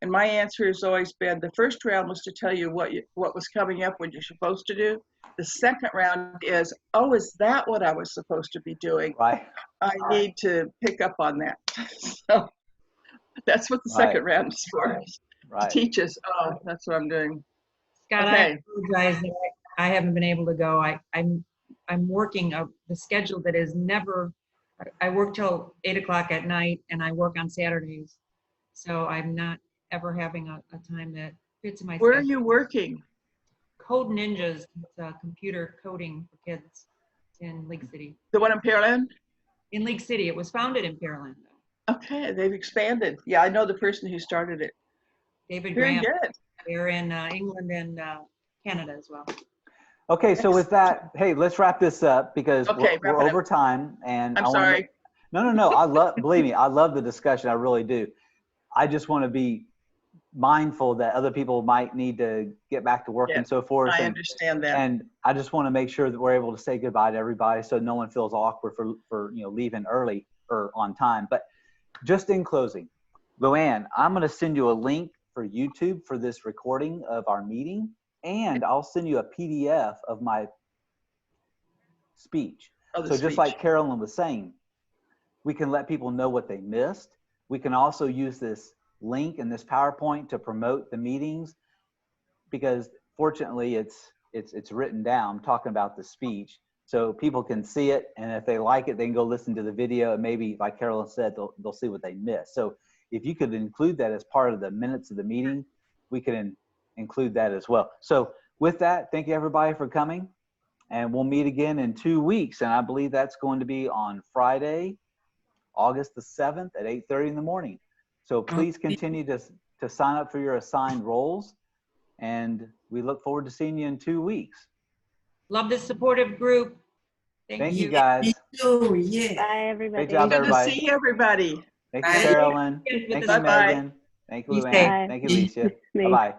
And my answer has always been, the first round was to tell you what was coming up, what you're supposed to do. The second round is, oh, is that what I was supposed to be doing? Right. I need to pick up on that. So that's what the second round is for. To teach us, oh, that's what I'm doing. Scott, I apologize that I haven't been able to go. I'm working the schedule that is never, I work till 8 o'clock at night and I work on Saturdays. So I'm not ever having a time that fits in my schedule. Where are you working? Code Ninjas, it's computer coding for kids in League City. The one in Pearland? In League City. It was founded in Pearland. Okay, they've expanded. Yeah, I know the person who started it. David Very Graham. good. They're in England and Canada as well. Okay, so with that, hey, let's wrap this up because we're over time. And I'm sorry. No. Believe me, I love the discussion. I really do. I just want to be mindful that other people might need to get back to work and so forth. I understand that. And I just want to make sure that we're able to say goodbye to everybody so no one feels awkward for leaving early or on time. But just in closing, Luann, I'm going to send you a link for YouTube for this recording of our meeting, and I'll send you a PDF of my speech. Just like Carolyn was saying, we can let people know what they missed. We can also use this link and this PowerPoint to promote the meetings, because fortunately it's written down talking about the speech, so people can see it, and if they like it, they can go listen to the video, and maybe, like Carolyn said, they'll see what they missed. So if you could include that as part of the minutes of the meeting, we can include that as well. So with that, thank you everybody for coming, and we'll meet again in 2 weeks, and I believe that's going to be on Friday, August the 7th at 8:30 in the morning. So please continue to sign up for your assigned roles. And we look forward to seeing you in 2 weeks. Love this supportive group. Thank you, Me guys. too, yeah. Bye, everybody. Great job, Good to everybody. see everybody. Thank you, Bye. Carolyn. With Thank the you, Bye-bye. Megan. Thank you, Be Luann. safe. Bye. Thank you, Alicia. Thanks. Bye-bye.